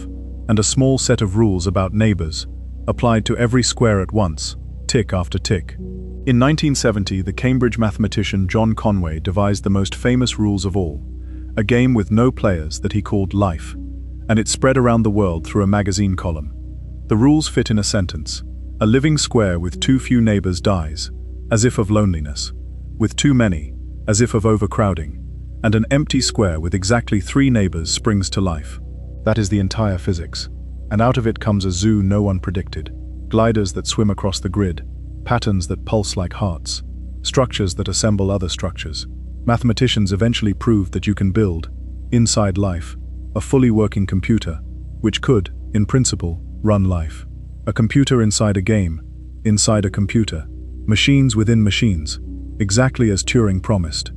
and a small set of rules about neighbors, applied to every square at once, tick after tick. In 1970, the Cambridge mathematician John Conway devised the most famous rules of all, a game with no players that he called Life, and it spread around the world through a magazine column. The rules fit in a sentence. A living square with too few neighbors dies, as if of loneliness, with too many, as if of overcrowding, and an empty square with exactly 3 neighbors springs to life. That is the entire physics, and out of it comes a zoo no one predicted, gliders that swim across the grid, patterns that pulse like hearts, structures that assemble other structures. Mathematicians eventually proved that you can build, inside life, a fully working computer, which could, in principle, run life. A computer inside a game, inside a computer, machines within machines, exactly as Turing promised.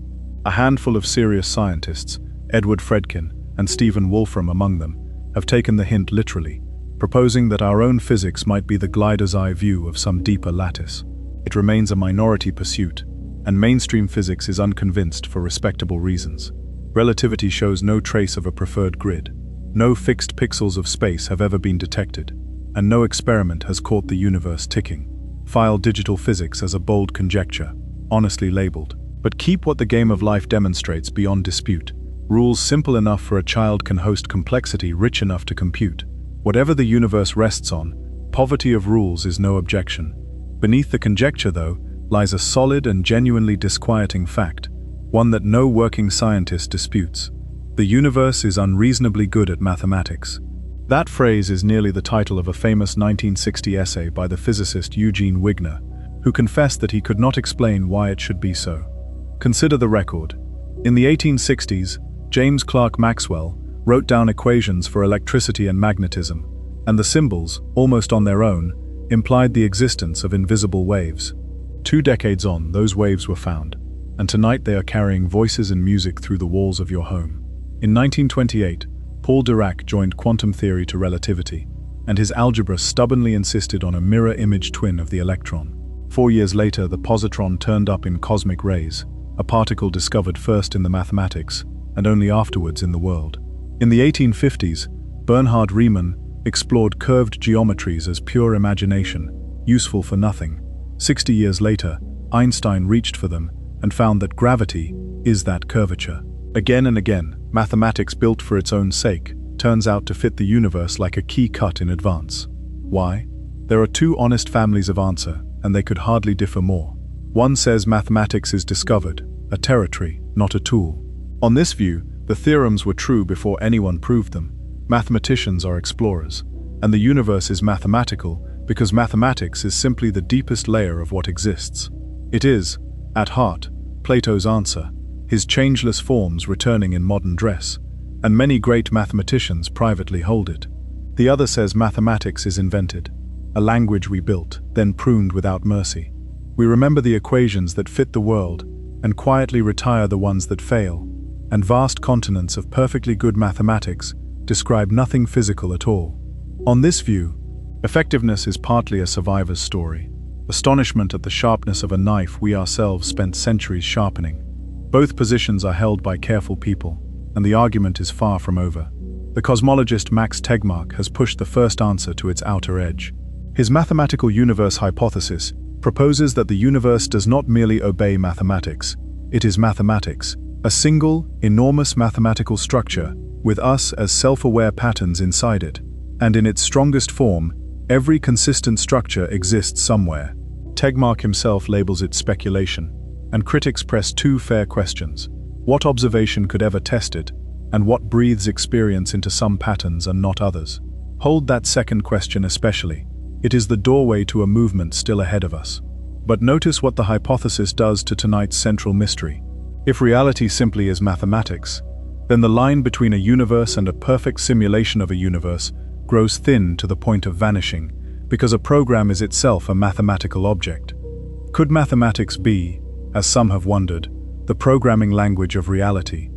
A handful of serious scientists, Edward Fredkin and Stephen Wolfram among them, have taken the hint literally, proposing that our own physics might be the glider's eye view of some deeper lattice. It remains a minority pursuit, and mainstream physics is unconvinced for respectable reasons. Relativity shows no trace of a preferred grid. No fixed pixels of space have ever been detected, and no experiment has caught the universe ticking. File digital physics as a bold conjecture, honestly labeled. But keep what the game of life demonstrates beyond dispute. Rules simple enough for a child can host complexity rich enough to compute. Whatever the universe rests on, poverty of rules is no objection. Beneath the conjecture, though, lies a solid and genuinely disquieting fact, one that no working scientist disputes. The universe is unreasonably good at mathematics. That phrase is nearly the title of a famous 1960 essay by the physicist Eugene Wigner, who confessed that he could not explain why it should be so. Consider the record. In the 1860s, James Clerk Maxwell wrote down equations for electricity and magnetism, and the symbols, almost on their own, implied the existence of invisible waves. 2 decades on, those waves were found, and tonight they are carrying voices and music through the walls of your home. In 1928, Paul Dirac joined quantum theory to relativity, and his algebra stubbornly insisted on a mirror image twin of the electron. 4 years later, the positron turned up in cosmic rays, a particle discovered first in the mathematics, and only afterwards in the world. In the 1850s, Bernhard Riemann explored curved geometries as pure imagination, useful for nothing. 60 years later, Einstein reached for them and found that gravity is that curvature. Again and again, mathematics built for its own sake turns out to fit the universe like a key cut in advance. Why? There are 2 honest families of answer, and they could hardly differ more. One says mathematics is discovered, a territory, not a tool. On this view, the theorems were true before anyone proved them. Mathematicians are explorers, and the universe is mathematical because mathematics is simply the deepest layer of what exists. It is, at heart, Plato's answer, his changeless forms returning in modern dress, and many great mathematicians privately hold it. The other says mathematics is invented, a language we built, then pruned without mercy. We remember the equations that fit the world, and quietly retire the ones that fail, and vast continents of perfectly good mathematics describe nothing physical at all. On this view, effectiveness is partly a survivor's story, astonishment at the sharpness of a knife we ourselves spent centuries sharpening. Both positions are held by careful people, and the argument is far from over. The cosmologist Max Tegmark has pushed the first answer to its outer edge. His mathematical universe hypothesis proposes that the universe does not merely obey mathematics. It is mathematics, a single, enormous mathematical structure, with us as self-aware patterns inside it. And in its strongest form, every consistent structure exists somewhere. Tegmark himself labels it speculation, and critics press 2 fair questions. What observation could ever test it, and what breathes experience into some patterns and not others? Hold that second question especially. It is the doorway to a movement still ahead of us. But notice what the hypothesis does to tonight's central mystery. If reality simply is mathematics, then the line between a universe and a perfect simulation of a universe grows thin to the point of vanishing, because a program is itself a mathematical object. Could mathematics be, as some have wondered, the programming language of reality?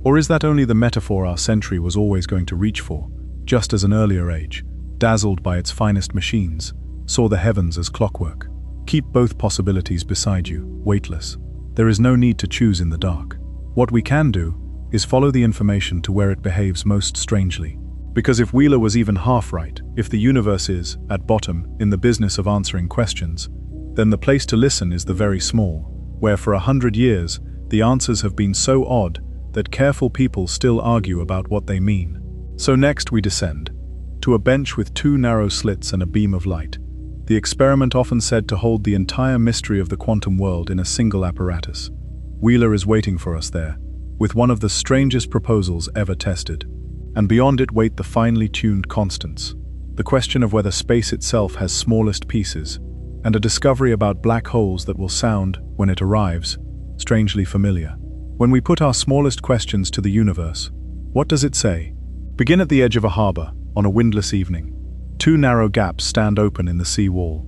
Or is that only the metaphor our century was always going to reach for, just as an earlier age, dazzled by its finest machines, saw the heavens as clockwork? Keep both possibilities beside you, weightless. There is no need to choose in the dark. What we can do is follow the information to where it behaves most strangely. Because if Wheeler was even half right, if the universe is, at bottom, in the business of answering questions, then the place to listen is the very small, where for 100 years, the answers have been so odd that careful people still argue about what they mean. So next we descend to a bench with 2 narrow slits and a beam of light, the experiment often said to hold the entire mystery of the quantum world in a single apparatus. Wheeler is waiting for us there, with one of the strangest proposals ever tested. And beyond it wait the finely tuned constants, the question of whether space itself has smallest pieces, and a discovery about black holes that will sound, when it arrives, strangely familiar. When we put our smallest questions to the universe, what does it say? Begin at the edge of a harbor, on a windless evening. 2 narrow gaps stand open in the sea wall,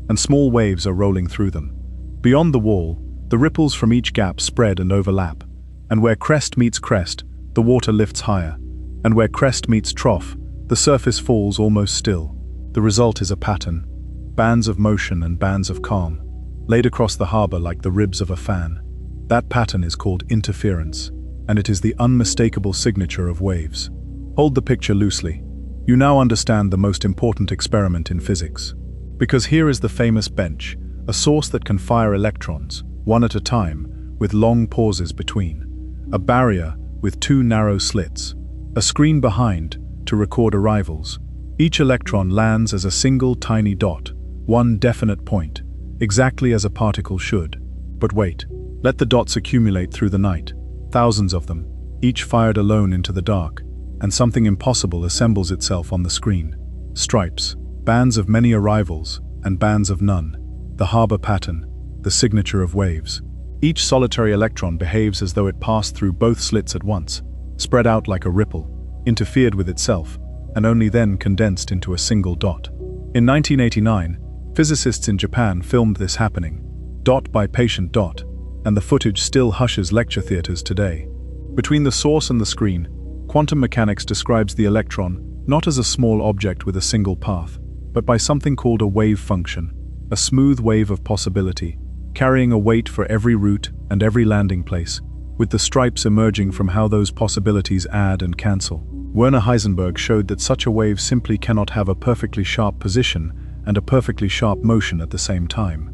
and small waves are rolling through them. Beyond the wall, the ripples from each gap spread and overlap, and where crest meets crest, the water lifts higher, and where crest meets trough, the surface falls almost still. The result is a pattern, bands of motion and bands of calm, laid across the harbor like the ribs of a fan. That pattern is called interference, and it is the unmistakable signature of waves. Hold the picture loosely. You now understand the most important experiment in physics. Because here is the famous bench, a source that can fire electrons, one at a time, with long pauses between. A barrier with 2 narrow slits. A screen behind to record arrivals. Each electron lands as a single tiny dot, one definite point, exactly as a particle should. But wait, let the dots accumulate through the night, thousands of them, each fired alone into the dark, and something impossible assembles itself on the screen. Stripes, bands of many arrivals, and bands of none, the harbor pattern, the signature of waves. Each solitary electron behaves as though it passed through both slits at once, spread out like a ripple, interfered with itself, and only then condensed into a single dot. In 1989, physicists in Japan filmed this happening, dot by patient dot, and the footage still hushes lecture theaters today. Between the source and the screen, quantum mechanics describes the electron not as a small object with a single path, but by something called a wave function, a smooth wave of possibility, carrying a weight for every route and every landing place, with the stripes emerging from how those possibilities add and cancel. Werner Heisenberg showed that such a wave simply cannot have a perfectly sharp position and a perfectly sharp motion at the same time.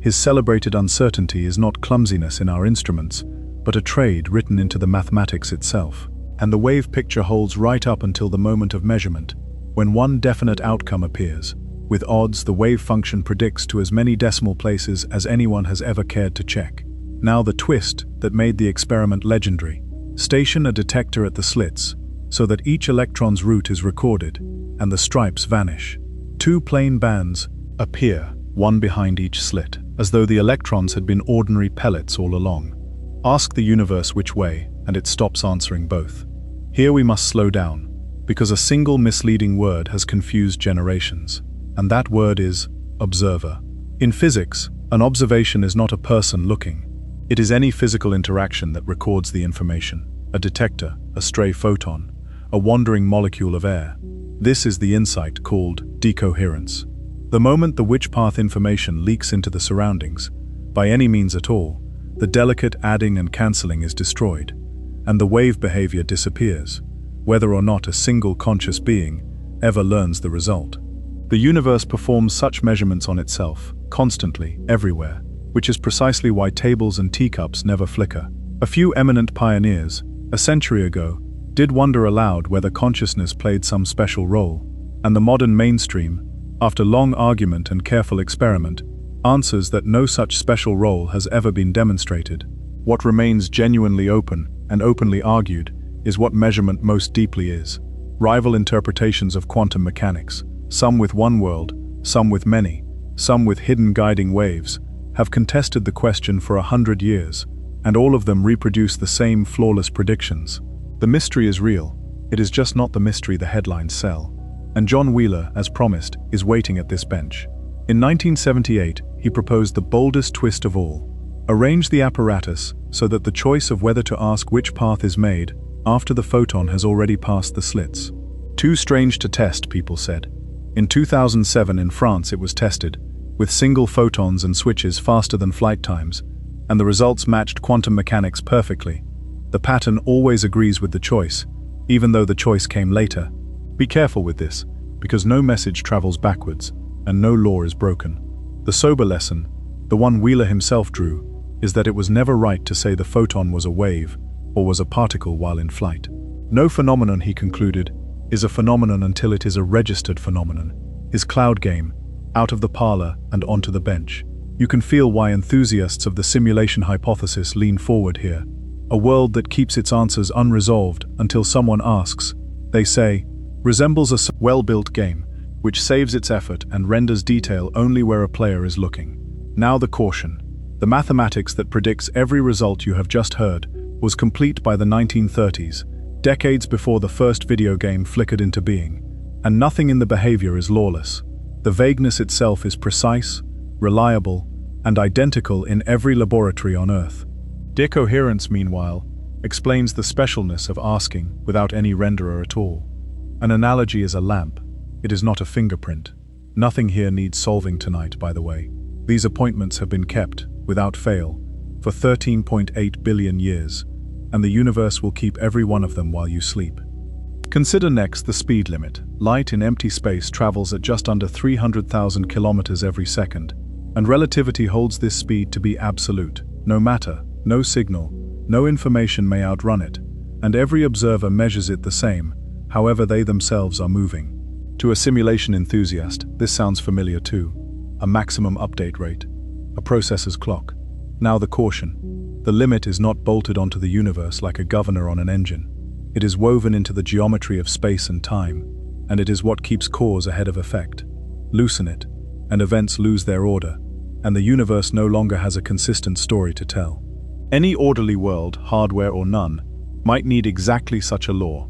His celebrated uncertainty is not clumsiness in our instruments, but a trade written into the mathematics itself. And the wave picture holds right up until the moment of measurement, when one definite outcome appears. With odds, the wave function predicts to as many decimal places as anyone has ever cared to check. Now the twist that made the experiment legendary. Station a detector at the slits, so that each electron's route is recorded, and the stripes vanish. Two plain bands appear, one behind each slit, as though the electrons had been ordinary pellets all along. Ask the universe which way, and it stops answering both. Here we must slow down, because a single misleading word has confused generations. And that word is observer. In physics, an observation is not a person looking. It is any physical interaction that records the information. A detector, a stray photon, a wandering molecule of air. This is the insight called decoherence. The moment the which path information leaks into the surroundings, by any means at all, the delicate adding and cancelling is destroyed, and the wave behavior disappears, whether or not a single conscious being ever learns the result. The universe performs such measurements on itself, constantly, everywhere, which is precisely why tables and teacups never flicker. A few eminent pioneers, a century ago, did wonder aloud whether consciousness played some special role, and the modern mainstream, after long argument and careful experiment, answers that no such special role has ever been demonstrated. What remains genuinely open and openly argued is what measurement most deeply is. Rival interpretations of quantum mechanics, some with one world, some with many, some with hidden guiding waves, have contested the question for 100 years, and all of them reproduce the same flawless predictions. The mystery is real, it is just not the mystery the headlines sell. And John Wheeler, as promised, is waiting at this bench. In 1978, he proposed the boldest twist of all. Arrange the apparatus so that the choice of whether to ask which path is made after the photon has already passed the slits. Too strange to test, people said. In 2007 in France it was tested, with single photons and switches faster than flight times, and the results matched quantum mechanics perfectly. The pattern always agrees with the choice, even though the choice came later. Be careful with this, because no message travels backwards, and no law is broken. The sober lesson, the one Wheeler himself drew, is that it was never right to say the photon was a wave, or was a particle while in flight. No phenomenon, he concluded, is a phenomenon until it is a registered phenomenon. His cloud game, out of the parlor and onto the bench. You can feel why enthusiasts of the simulation hypothesis lean forward here. A world that keeps its answers unresolved until someone asks, they say, resembles a well-built game, which saves its effort and renders detail only where a player is looking. Now the caution. The mathematics that predicts every result you have just heard was complete by the 1930s, decades before the first video game flickered into being. And nothing in the behavior is lawless. The vagueness itself is precise, reliable, and identical in every laboratory on Earth. Decoherence, meanwhile, explains the specialness of asking without any renderer at all. An analogy is a lamp. It is not a fingerprint. Nothing here needs solving tonight, by the way. These appointments have been kept, without fail, for 13.8 billion years, and the universe will keep every one of them while you sleep. Consider next the speed limit. Light in empty space travels at just under 300,000 kilometers every second, and relativity holds this speed to be absolute. No matter, no signal, no information may outrun it, and every observer measures it the same, however they themselves are moving. To a simulation enthusiast, this sounds familiar too. A maximum update rate, a processor's clock. Now the caution. The limit is not bolted onto the universe like a governor on an engine. It is woven into the geometry of space and time, and it is what keeps cause ahead of effect. Loosen it, and events lose their order. and the universe no longer has a consistent story to tell. Any orderly world, hardware or none, might need exactly such a law.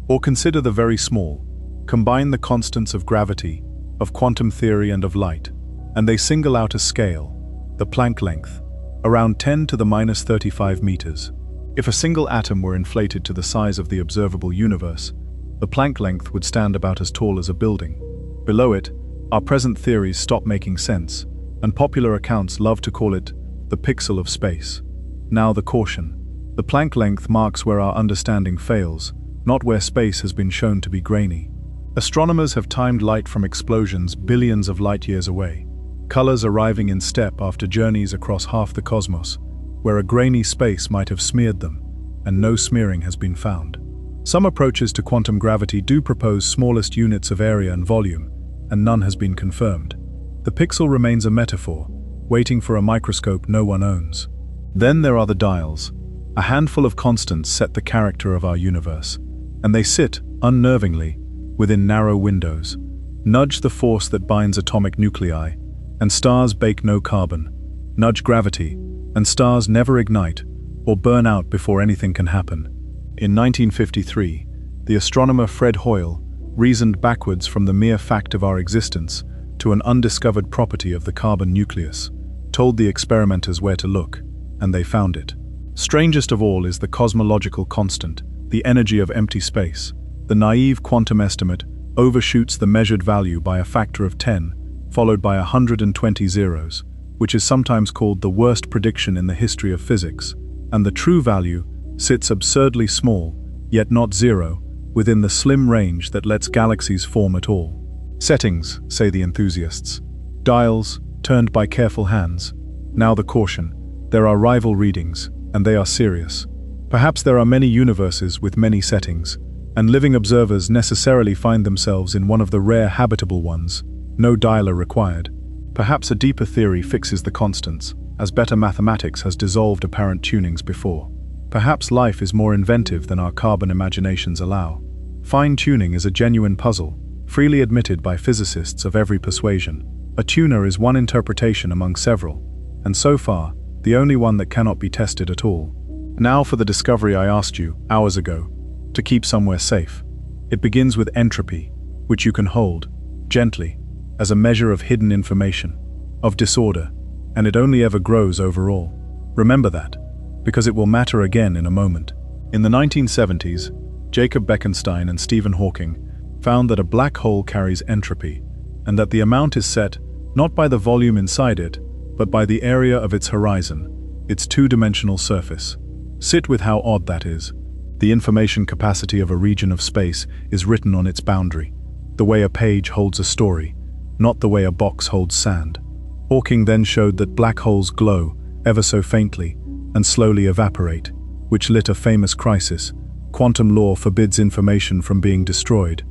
Or consider the very small. Combine the constants of gravity, of quantum theory and of light, and they single out a scale, the Planck length, around 10 to the minus 35 meters. If a single atom were inflated to the size of the observable universe, the Planck length would stand about as tall as a building. Below it, our present theories stop making sense, and popular accounts love to call it the pixel of space. Now the caution. The Planck length marks where our understanding fails, not where space has been shown to be grainy. Astronomers have timed light from explosions billions of light years away, colors arriving in step after journeys across half the cosmos, where a grainy space might have smeared them, and no smearing has been found. Some approaches to quantum gravity do propose smallest units of area and volume, and none has been confirmed. The pixel remains a metaphor, waiting for a microscope no one owns. Then there are the dials. A handful of constants set the character of our universe, and they sit, unnervingly, within narrow windows, nudge the force that binds atomic nuclei, and stars bake no carbon, nudge gravity, and stars never ignite or burn out before anything can happen. In 1953, the astronomer Fred Hoyle reasoned backwards from the mere fact of our existence to an undiscovered property of the carbon nucleus, told the experimenters where to look, and they found it. Strangest of all is the cosmological constant, the energy of empty space. The naive quantum estimate overshoots the measured value by a factor of 10, followed by 120 zeros, which is sometimes called the worst prediction in the history of physics, and the true value sits absurdly small, yet not zero, within the slim range that lets galaxies form at all. Settings, say the enthusiasts. Dials, turned by careful hands. Now the caution. There are rival readings, and they are serious. Perhaps there are many universes with many settings, and living observers necessarily find themselves in one of the rare habitable ones, no dialer required. Perhaps a deeper theory fixes the constants, as better mathematics has dissolved apparent tunings before. Perhaps life is more inventive than our carbon imaginations allow. Fine-tuning is a genuine puzzle, freely admitted by physicists of every persuasion. A tuner is one interpretation among several, and so far, the only one that cannot be tested at all. Now for the discovery I asked you, hours ago, to keep somewhere safe. It begins with entropy, which you can hold, gently, as a measure of hidden information, of disorder, and it only ever grows overall. Remember that, because it will matter again in a moment. In the 1970s, Jacob Bekenstein and Stephen Hawking found that a black hole carries entropy, and that the amount is set not by the volume inside it, but by the area of its horizon, its two-dimensional surface. Sit with how odd that is. The information capacity of a region of space is written on its boundary, the way a page holds a story, not the way a box holds sand. Hawking then showed that black holes glow, ever so faintly, and slowly evaporate, which lit a famous crisis. Quantum law forbids information from being destroyed,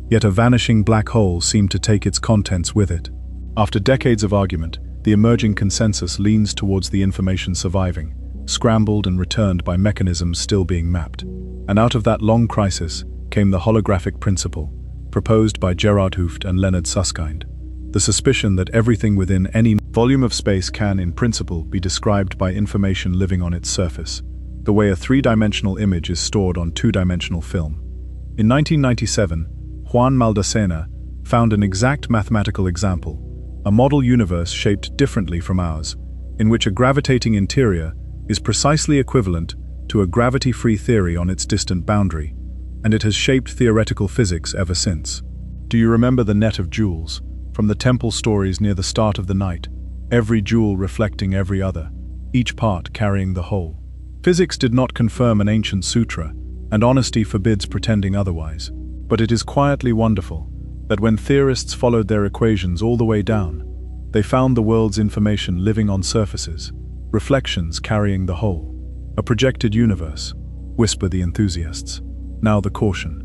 yet a vanishing black hole seemed to take its contents with it. After decades of argument, the emerging consensus leans towards the information surviving, scrambled and returned by mechanisms still being mapped. And out of that long crisis came the holographic principle, proposed by Gerard Hooft and Leonard Susskind. The suspicion that everything within any volume of space can, in principle, be described by information living on its surface, the way a three-dimensional image is stored on two-dimensional film. In 1997, Juan Maldacena found an exact mathematical example, a model universe shaped differently from ours, in which a gravitating interior is precisely equivalent to a gravity-free theory on its distant boundary, and it has shaped theoretical physics ever since. Do you remember the net of jewels, from the temple stories near the start of the night, every jewel reflecting every other, each part carrying the whole? Physics did not confirm an ancient sutra, and honesty forbids pretending otherwise. But it is quietly wonderful that when theorists followed their equations all the way down, they found the world's information living on surfaces, reflections carrying the whole. A projected universe, whisper the enthusiasts. Now the caution.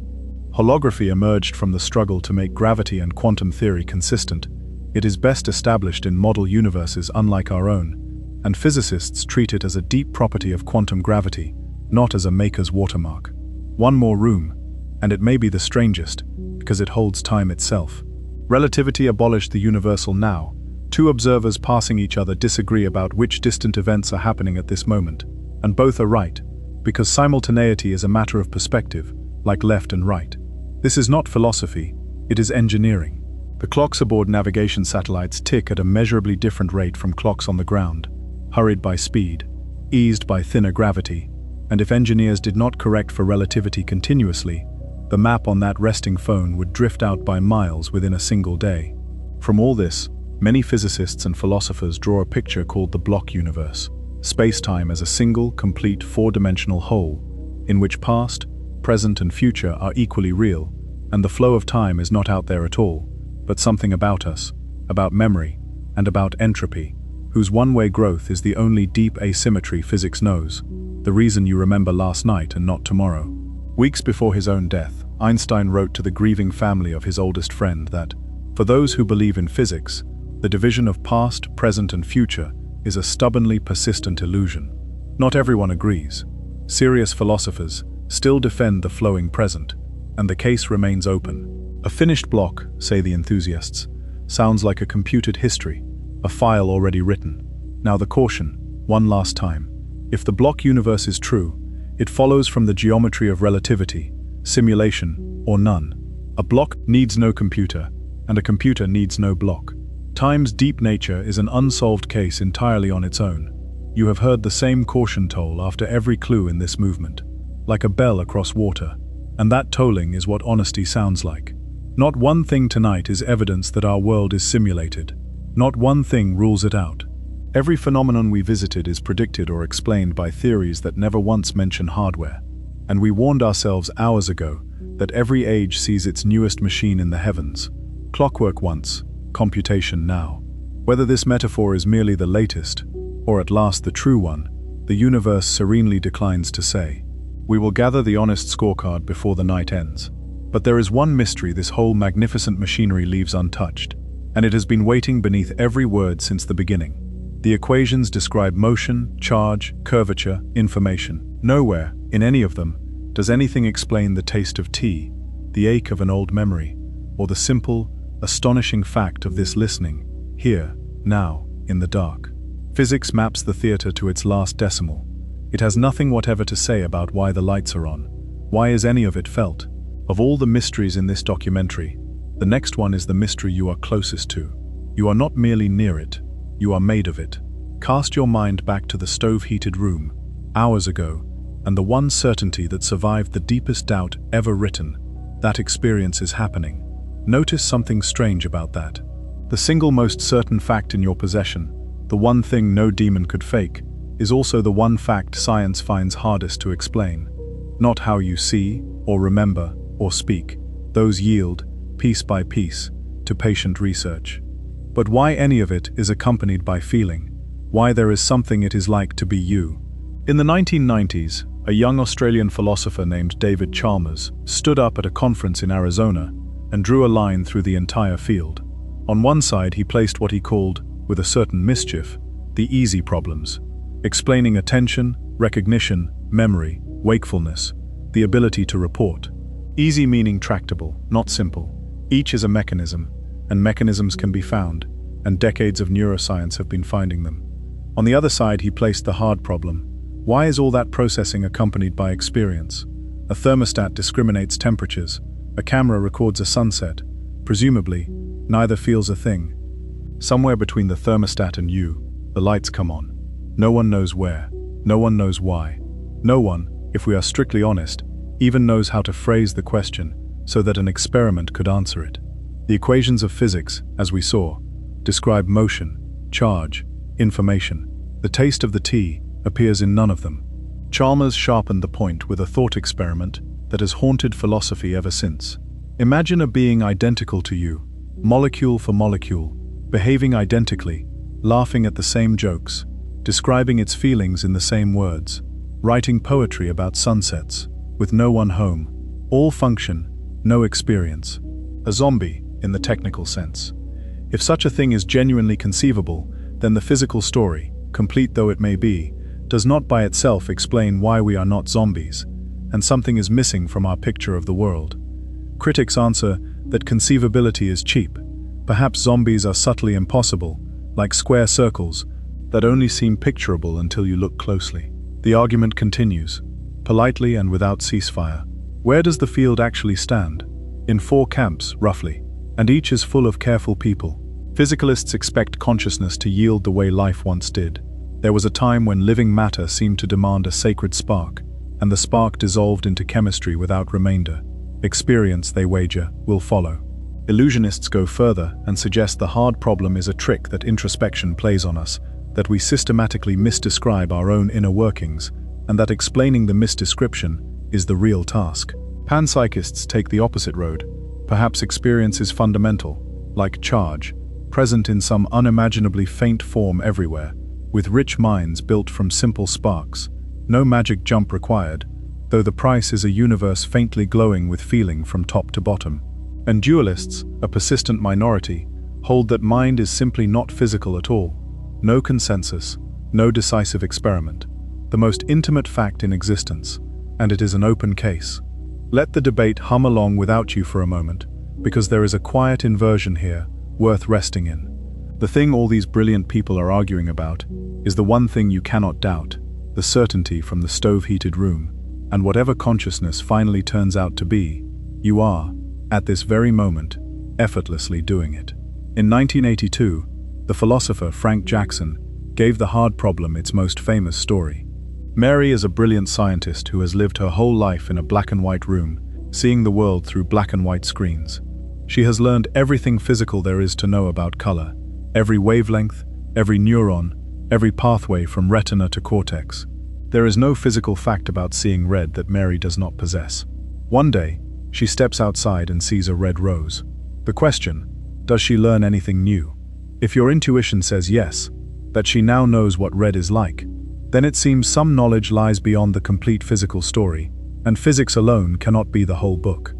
Holography emerged from the struggle to make gravity and quantum theory consistent. It is best established in model universes unlike our own, and physicists treat it as a deep property of quantum gravity, not as a maker's watermark. One more room, and it may be the strangest, because it holds time itself. Relativity abolished the universal now, Two observers passing each other disagree about which distant events are happening at this moment, and both are right, because simultaneity is a matter of perspective, like left and right. This is not philosophy, it is engineering. The clocks aboard navigation satellites tick at a measurably different rate from clocks on the ground, hurried by speed, eased by thinner gravity, and if engineers did not correct for relativity continuously, the map on that resting phone would drift out by miles within a single day. From all this, many physicists and philosophers draw a picture called the block universe, space-time as a single, complete, four-dimensional whole, in which past, present and future are equally real, and the flow of time is not out there at all, but something about us, about memory, and about entropy, whose one-way growth is the only deep asymmetry physics knows, the reason you remember last night and not tomorrow. Weeks before his own death, Einstein wrote to the grieving family of his oldest friend that, for those who believe in physics, the division of past, present and future is a stubbornly persistent illusion. Not everyone agrees. Serious philosophers still defend the flowing present, and the case remains open. A finished block, say the enthusiasts, sounds like a computed history, a file already written. Now the caution, one last time. If the block universe is true, it follows from the geometry of relativity, simulation, or none. A block needs no computer, and a computer needs no block. Time's deep nature is an unsolved case entirely on its own. You have heard the same caution toll after every clue in this movement, like a bell across water, and that tolling is what honesty sounds like. Not one thing tonight is evidence that our world is simulated. Not one thing rules it out. Every phenomenon we visited is predicted or explained by theories that never once mention hardware, and we warned ourselves hours ago that every age sees its newest machine in the heavens. Clockwork once, computation now. Whether this metaphor is merely the latest, or at last the true one, the universe serenely declines to say. We will gather the honest scorecard before the night ends. But there is one mystery this whole magnificent machinery leaves untouched, and it has been waiting beneath every word since the beginning. The equations describe motion, charge, curvature, information. Nowhere, in any of them, does anything explain the taste of tea, the ache of an old memory, or the simple, astonishing fact of this listening, here, now, in the dark. Physics maps the theater to its last decimal. It has nothing whatever to say about why the lights are on. Why is any of it felt? Of all the mysteries in this documentary, the next one is the mystery you are closest to. You are not merely near it, you are made of it. Cast your mind back to the stove-heated room, hours ago, and the one certainty that survived the deepest doubt ever written, that experience is happening. Notice something strange about that. The single most certain fact in your possession, the one thing no demon could fake, is also the one fact science finds hardest to explain. Not how you see, or remember, or speak. Those yield, piece by piece, to patient research. But why any of it is accompanied by feeling, why there is something it is like to be you. In the 1990s, a young Australian philosopher named David Chalmers stood up at a conference in Arizona and drew a line through the entire field. On one side he placed what he called, with a certain mischief, the easy problems, explaining attention, recognition, memory, wakefulness, the ability to report. Easy meaning tractable, not simple. Each is a mechanism, and mechanisms can be found, and decades of neuroscience have been finding them. On the other side he placed the hard problem. Why is all that processing accompanied by experience? A thermostat discriminates temperatures, a camera records a sunset. Presumably, neither feels a thing. Somewhere between the thermostat and you, the lights come on. No one knows where, no one knows why. No one, if we are strictly honest, even knows how to phrase the question so that an experiment could answer it. The equations of physics, as we saw, describe motion, charge, information. The taste of the tea appears in none of them. Chalmers sharpened the point with a thought experiment that has haunted philosophy ever since. Imagine a being identical to you, molecule for molecule, behaving identically, laughing at the same jokes, describing its feelings in the same words, writing poetry about sunsets, with no one home, all function, no experience. A zombie, in the technical sense. If such a thing is genuinely conceivable, then the physical story, complete though it may be, does not by itself explain why we are not zombies, and something is missing from our picture of the world. Critics answer that conceivability is cheap. Perhaps zombies are subtly impossible, like square circles that only seem picturable until you look closely. The argument continues, politely and without ceasefire. Where does the field actually stand? In 4 camps, roughly, and each is full of careful people. Physicalists expect consciousness to yield the way life once did. There was a time when living matter seemed to demand a sacred spark, and the spark dissolved into chemistry without remainder. Experience, they wager, will follow. Illusionists go further and suggest the hard problem is a trick that introspection plays on us, that we systematically misdescribe our own inner workings, and that explaining the misdescription is the real task. Panpsychists take the opposite road. Perhaps experience is fundamental, like charge, present in some unimaginably faint form everywhere, with rich minds built from simple sparks. No magic jump required, though the price is a universe faintly glowing with feeling from top to bottom. And dualists, a persistent minority, hold that mind is simply not physical at all. No consensus, no decisive experiment. The most intimate fact in existence, and it is an open case. Let the debate hum along without you for a moment, because there is a quiet inversion here worth resting in. The thing all these brilliant people are arguing about is the one thing you cannot doubt, the certainty from the stove-heated room, and whatever consciousness finally turns out to be, you are, at this very moment, effortlessly doing it. In 1982, the philosopher Frank Jackson gave the hard problem its most famous story. Mary is a brilliant scientist who has lived her whole life in a black and white room, seeing the world through black and white screens. She has learned everything physical there is to know about color, every wavelength, every neuron, every pathway from retina to cortex. There is no physical fact about seeing red that Mary does not possess. One day, she steps outside and sees a red rose. The question, does she learn anything new? If your intuition says yes, that she now knows what red is like, then it seems some knowledge lies beyond the complete physical story, and physics alone cannot be the whole book.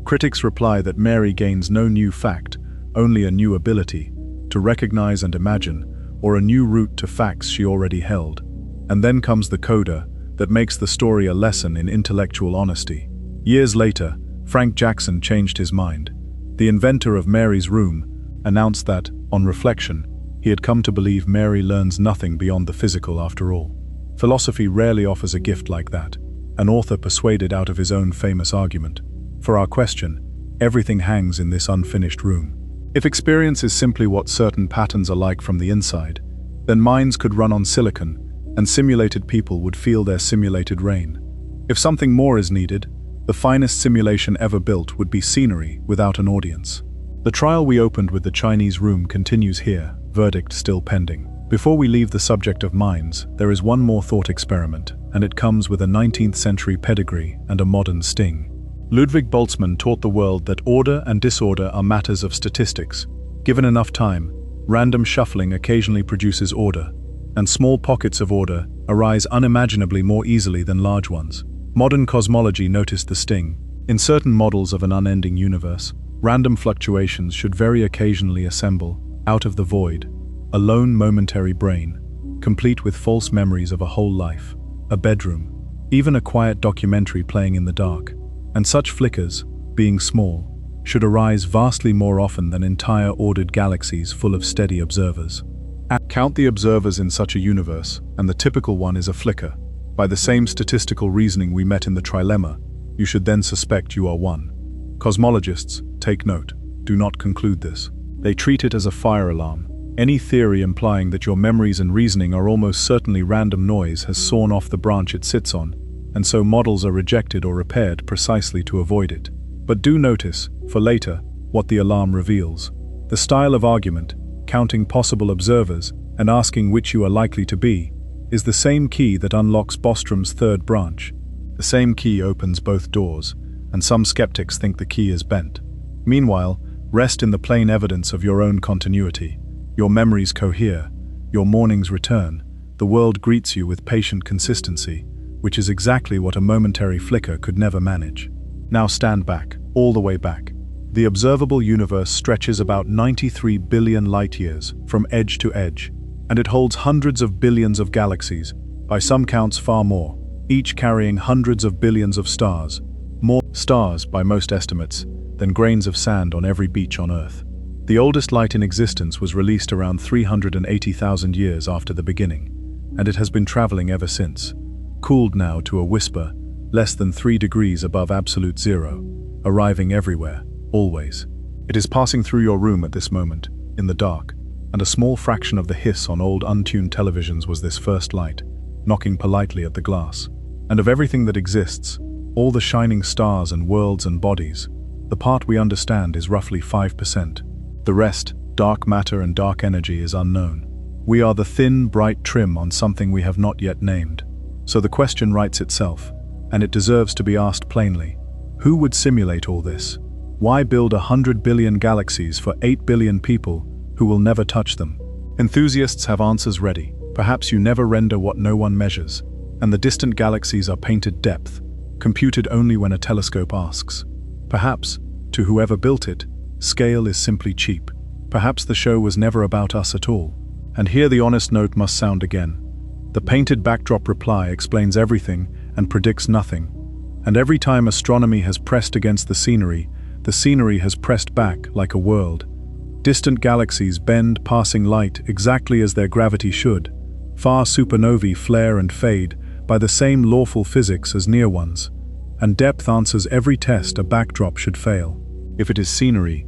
Critics reply that Mary gains no new fact, only a new ability to recognize and imagine, or a new route to facts she already held. And then comes the coda that makes the story a lesson in intellectual honesty. Years later, Frank Jackson changed his mind. The inventor of Mary's room announced that, on reflection, he had come to believe Mary learns nothing beyond the physical after all. Philosophy rarely offers a gift like that, an author persuaded out of his own famous argument. For our question, everything hangs in this unfinished room. If experience is simply what certain patterns are like from the inside, then minds could run on silicon, and simulated people would feel their simulated rain. If something more is needed, the finest simulation ever built would be scenery without an audience. The trial we opened with the Chinese room continues here, verdict still pending. Before we leave the subject of minds, there is one more thought experiment, and it comes with a 19th century pedigree and a modern sting. Ludwig Boltzmann taught the world that order and disorder are matters of statistics. Given enough time, random shuffling occasionally produces order, and small pockets of order arise unimaginably more easily than large ones. Modern cosmology noticed the sting. In certain models of an unending universe, random fluctuations should very occasionally assemble, out of the void, a lone momentary brain, complete with false memories of a whole life, a bedroom, even a quiet documentary playing in the dark. And such flickers, being small, should arise vastly more often than entire ordered galaxies full of steady observers. Count the observers in such a universe, and the typical one is a flicker. By the same statistical reasoning we met in the trilemma, you should then suspect you are one. Cosmologists, take note, do not conclude this. They treat it as a fire alarm. Any theory implying that your memories and reasoning are almost certainly random noise has sawn off the branch it sits on, and so models are rejected or repaired precisely to avoid it. But do notice, for later, what the alarm reveals. The style of argument, counting possible observers and asking which you are likely to be, is the same key that unlocks Bostrom's third branch. The same key opens both doors, and some skeptics think the key is bent. Meanwhile, rest in the plain evidence of your own continuity. Your memories cohere, your mornings return, the world greets you with patient consistency, which is exactly what a momentary flicker could never manage. Now stand back, all the way back. The observable universe stretches about 93 billion light-years from edge to edge, and it holds hundreds of billions of galaxies, by some counts far more, each carrying hundreds of billions of stars, more stars by most estimates than grains of sand on every beach on Earth. The oldest light in existence was released around 380,000 years after the beginning, and it has been traveling ever since, cooled now to a whisper, less than 3 degrees above absolute zero, arriving everywhere, always. It is passing through your room at this moment, in the dark, and a small fraction of the hiss on old untuned televisions was this first light, knocking politely at the glass. And of everything that exists, all the shining stars and worlds and bodies, the part we understand is roughly 5%. The rest, dark matter and dark energy, is unknown. We are the thin, bright trim on something we have not yet named. So the question writes itself, and it deserves to be asked plainly. Who would simulate all this? Why build 100 billion galaxies for 8 billion people who will never touch them? Enthusiasts have answers ready. Perhaps you never render what no one measures, and the distant galaxies are painted depth, computed only when a telescope asks. Perhaps, to whoever built it, scale is simply cheap. Perhaps the show was never about us at all. And here the honest note must sound again. The painted backdrop reply explains everything and predicts nothing. And every time astronomy has pressed against the scenery has pressed back like a world. Distant galaxies bend, passing light exactly as their gravity should. Far supernovae flare and fade by the same lawful physics as near ones. And depth answers every test a backdrop should fail. If it is scenery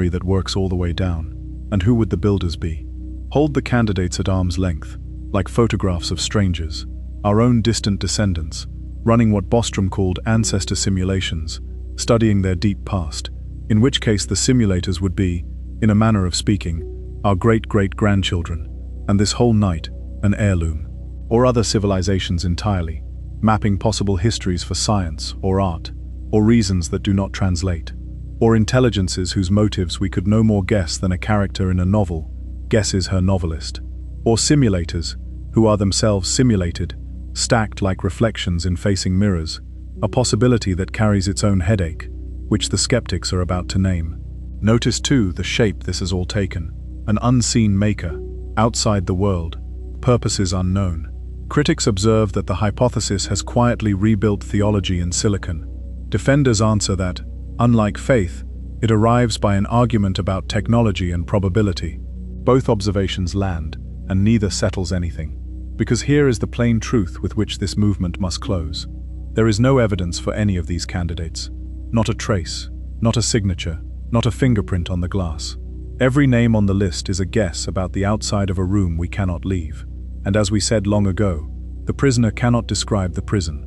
that works all the way down. And who would the builders be? Hold the candidates at arm's length, like photographs of strangers, our own distant descendants, running what Bostrom called ancestor simulations, studying their deep past, in which case the simulators would be, in a manner of speaking, our great-great-grandchildren, and this whole night, an heirloom. Or other civilizations entirely, mapping possible histories for science or art, or reasons that do not translate. Or intelligences whose motives we could no more guess than a character in a novel guesses her novelist. Or simulators, who are themselves simulated, stacked like reflections in facing mirrors, a possibility that carries its own headache, which the skeptics are about to name. Notice too the shape this has all taken, an unseen maker, outside the world, purposes unknown. Critics observe that the hypothesis has quietly rebuilt theology in silicon. Defenders answer that, unlike faith, it arrives by an argument about technology and probability. Both observations land, and neither settles anything. Because here is the plain truth with which this movement must close. There is no evidence for any of these candidates. Not a trace, not a signature, not a fingerprint on the glass. Every name on the list is a guess about the outside of a room we cannot leave. And as we said long ago, the prisoner cannot describe the prison.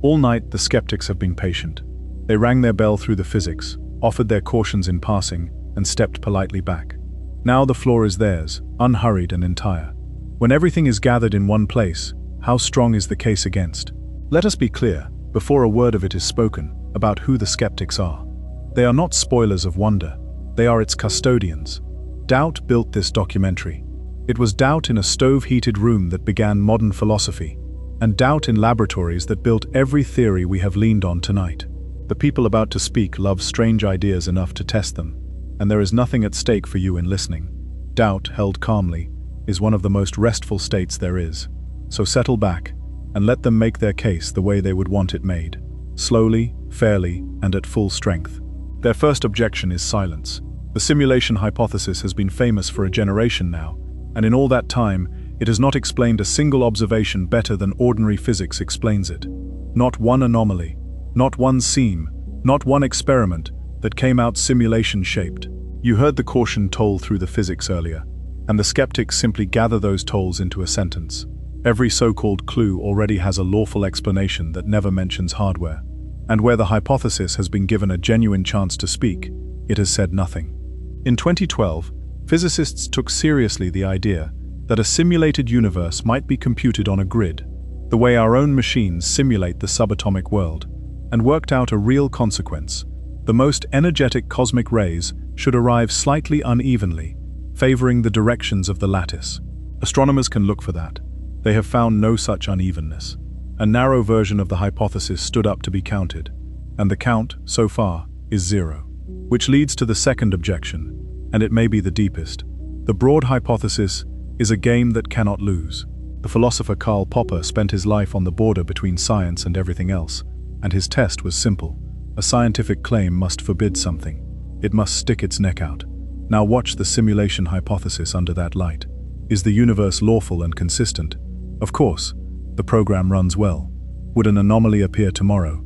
All night the skeptics have been patient. They rang their bell through the physics, offered their cautions in passing, and stepped politely back. Now the floor is theirs, unhurried and entire. When everything is gathered in one place, how strong is the case against? Let us be clear, before a word of it is spoken, about who the skeptics are. They are not spoilers of wonder, they are its custodians. Doubt built this documentary. It was doubt in a stove-heated room that began modern philosophy, and doubt in laboratories that built every theory we have leaned on tonight. The people about to speak love strange ideas enough to test them, and there is nothing at stake for you in listening. Doubt, held calmly, is one of the most restful states there is. So settle back, and let them make their case the way they would want it made. Slowly, fairly, and at full strength. Their first objection is silence. The simulation hypothesis has been famous for a generation now, and in all that time, it has not explained a single observation better than ordinary physics explains it. Not one anomaly, not one seam, not one experiment that came out simulation-shaped. You heard the caution toll through the physics earlier, and the skeptics simply gather those tolls into a sentence. Every so-called clue already has a lawful explanation that never mentions hardware. And where the hypothesis has been given a genuine chance to speak, it has said nothing. In 2012, physicists took seriously the idea that a simulated universe might be computed on a grid, the way our own machines simulate the subatomic world, and worked out a real consequence. The most energetic cosmic rays should arrive slightly unevenly, favoring the directions of the lattice. Astronomers can look for that. They have found no such unevenness. A narrow version of the hypothesis stood up to be counted, and the count, so far, is 0. Which leads to the second objection, and it may be the deepest. The broad hypothesis is a game that cannot lose. The philosopher Karl Popper spent his life on the border between science and everything else, and his test was simple. A scientific claim must forbid something. It must stick its neck out. Now watch the simulation hypothesis under that light. Is the universe lawful and consistent? Of course. The program runs well. Would an anomaly appear tomorrow?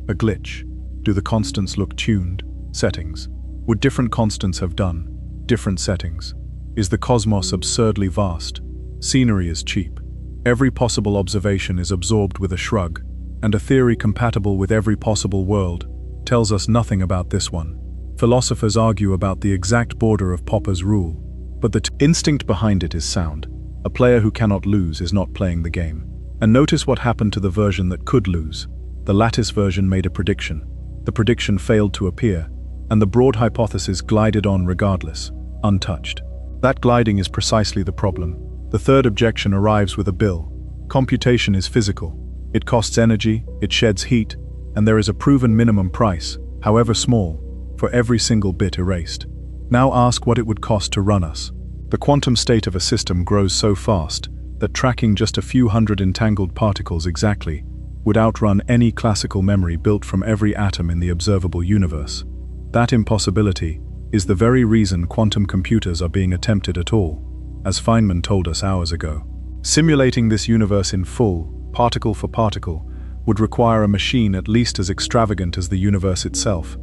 A glitch? Do the constants look tuned? Settings. Would different constants have done? Different settings. Is the cosmos absurdly vast? Scenery is cheap. Every possible observation is absorbed with a shrug, and a theory compatible with every possible world tells us nothing about this one. Philosophers argue about the exact border of Popper's rule, but the instinct behind it is sound. A player who cannot lose is not playing the game. And notice what happened to the version that could lose. The lattice version made a prediction. The prediction failed to appear, and the broad hypothesis glided on regardless, untouched. That gliding is precisely the problem. The third objection arrives with a bill. Computation is physical. It costs energy, it sheds heat, and there is a proven minimum price, however small, for every single bit erased. Now ask what it would cost to run us. The quantum state of a system grows so fast that tracking just a few hundred entangled particles exactly would outrun any classical memory built from every atom in the observable universe. That impossibility is the very reason quantum computers are being attempted at all, as Feynman told us hours ago. Simulating this universe in full, particle for particle, would require a machine at least as extravagant as the universe itself.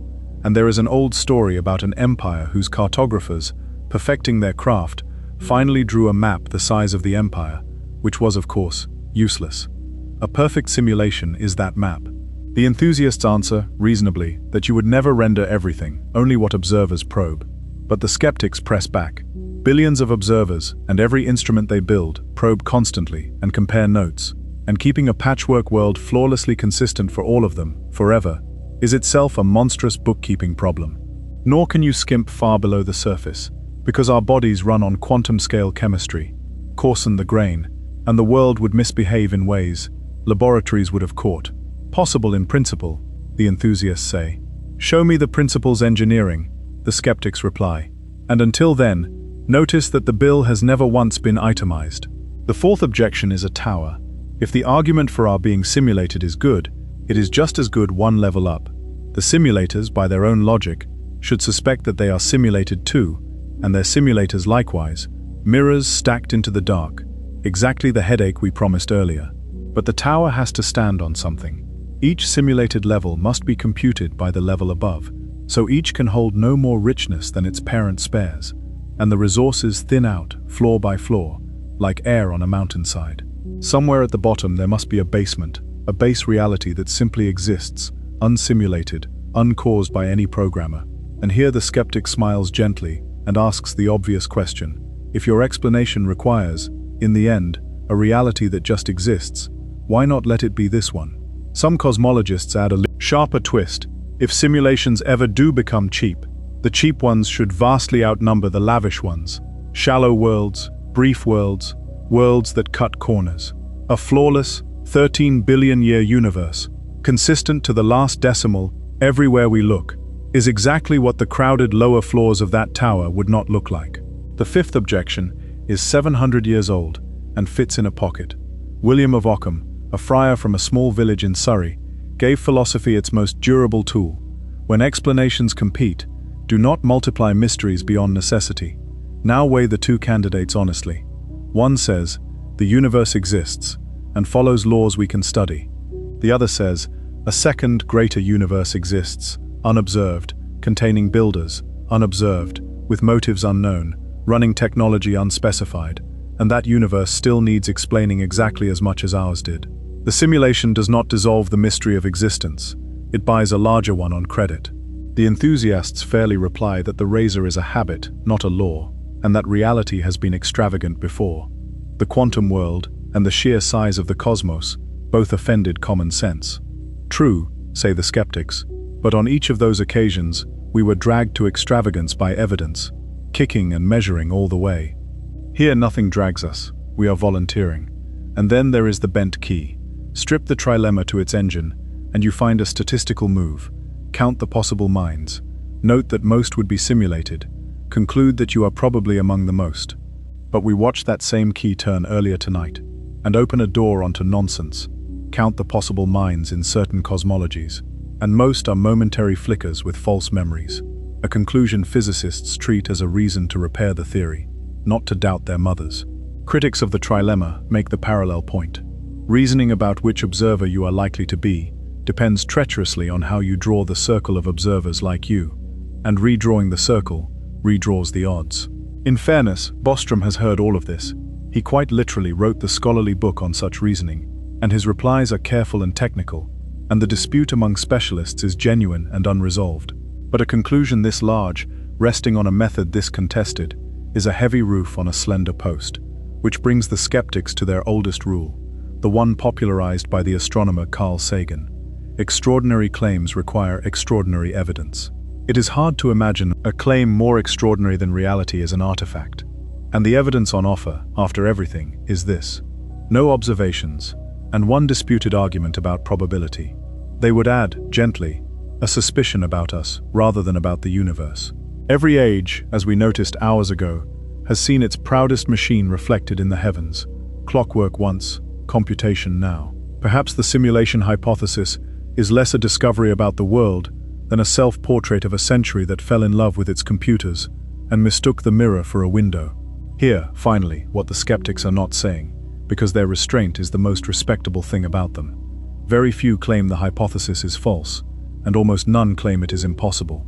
And there is an old story about an empire whose cartographers, perfecting their craft, finally drew a map the size of the empire, which was, of course, useless. A perfect simulation is that map. The enthusiasts answer, reasonably, that you would never render everything, only what observers probe. But the skeptics press back. Billions of observers, and every instrument they build, probe constantly and compare notes. And keeping a patchwork world flawlessly consistent for all of them, forever, is itself a monstrous bookkeeping problem. Nor can you skimp far below the surface, because our bodies run on quantum-scale chemistry, coarsen the grain, and the world would misbehave in ways laboratories would have caught. Possible in principle, the enthusiasts say. Show me the principles engineering, the skeptics reply. And until then, notice that the bill has never once been itemized. The fourth objection is a tower. If the argument for our being simulated is good, it is just as good one level up. The simulators, by their own logic, should suspect that they are simulated too, and their simulators likewise, mirrors stacked into the dark, exactly the headache we promised earlier. But the tower has to stand on something. Each simulated level must be computed by the level above, so each can hold no more richness than its parent spares, and the resources thin out, floor by floor, like air on a mountainside. Somewhere at the bottom there must be a basement, a base reality that simply exists, unsimulated, uncaused by any programmer. And here the skeptic smiles gently and asks the obvious question. If your explanation requires, in the end, a reality that just exists, why not let it be this one? Some cosmologists add a sharper twist. If simulations ever do become cheap, the cheap ones should vastly outnumber the lavish ones. Shallow worlds, brief worlds, worlds that cut corners. A flawless, 13 billion-year universe, consistent to the last decimal everywhere we look, is exactly what the crowded lower floors of that tower would not look like. The fifth objection is 700 years old and fits in a pocket. William of Ockham, a friar from a small village in Surrey, gave philosophy its most durable tool. When explanations compete, do not multiply mysteries beyond necessity. Now weigh the two candidates honestly. One says, the universe exists, and follows laws we can study. The other says, a second, greater universe exists, unobserved, containing builders, unobserved, with motives unknown, running technology unspecified, and that universe still needs explaining exactly as much as ours did. The simulation does not dissolve the mystery of existence, it buys a larger one on credit. The enthusiasts fairly reply that the razor is a habit, not a law, and that reality has been extravagant before. The quantum world and the sheer size of the cosmos both offended common sense. True, say the skeptics, but on each of those occasions, we were dragged to extravagance by evidence, kicking and measuring all the way. Here nothing drags us, we are volunteering. And then there is the bent key. Strip the trilemma to its engine, and you find a statistical move. Count the possible minds. Note that most would be simulated. Conclude that you are probably among the most. But we watched that same key turn earlier tonight, and open a door onto nonsense. Count the possible minds in certain cosmologies, and most are momentary flickers with false memories. a conclusion physicists treat as a reason to repair the theory, not to doubt their mothers. Critics of the trilemma make the parallel point. Reasoning about which observer you are likely to be depends treacherously on how you draw the circle of observers like you, and redrawing the circle redraws the odds. In fairness, Bostrom has heard all of this. He quite literally wrote the scholarly book on such reasoning, and his replies are careful and technical, and the dispute among specialists is genuine and unresolved. But a conclusion this large, resting on a method this contested, is a heavy roof on a slender post, which brings the skeptics to their oldest rule, the one popularized by the astronomer Carl Sagan. Extraordinary claims require extraordinary evidence. It is hard to imagine a claim more extraordinary than reality as an artifact. And the evidence on offer, after everything, is this: no observations, and one disputed argument about probability. They would add, gently, a suspicion about us rather than about the universe. Every age, as we noticed hours ago, has seen its proudest machine reflected in the heavens. Clockwork once, computation now. Perhaps the simulation hypothesis is less a discovery about the world than a self-portrait of a century that fell in love with its computers and mistook the mirror for a window. Here, finally, what the skeptics are not saying, because their restraint is the most respectable thing about them. Very few claim the hypothesis is false, and almost none claim it is impossible.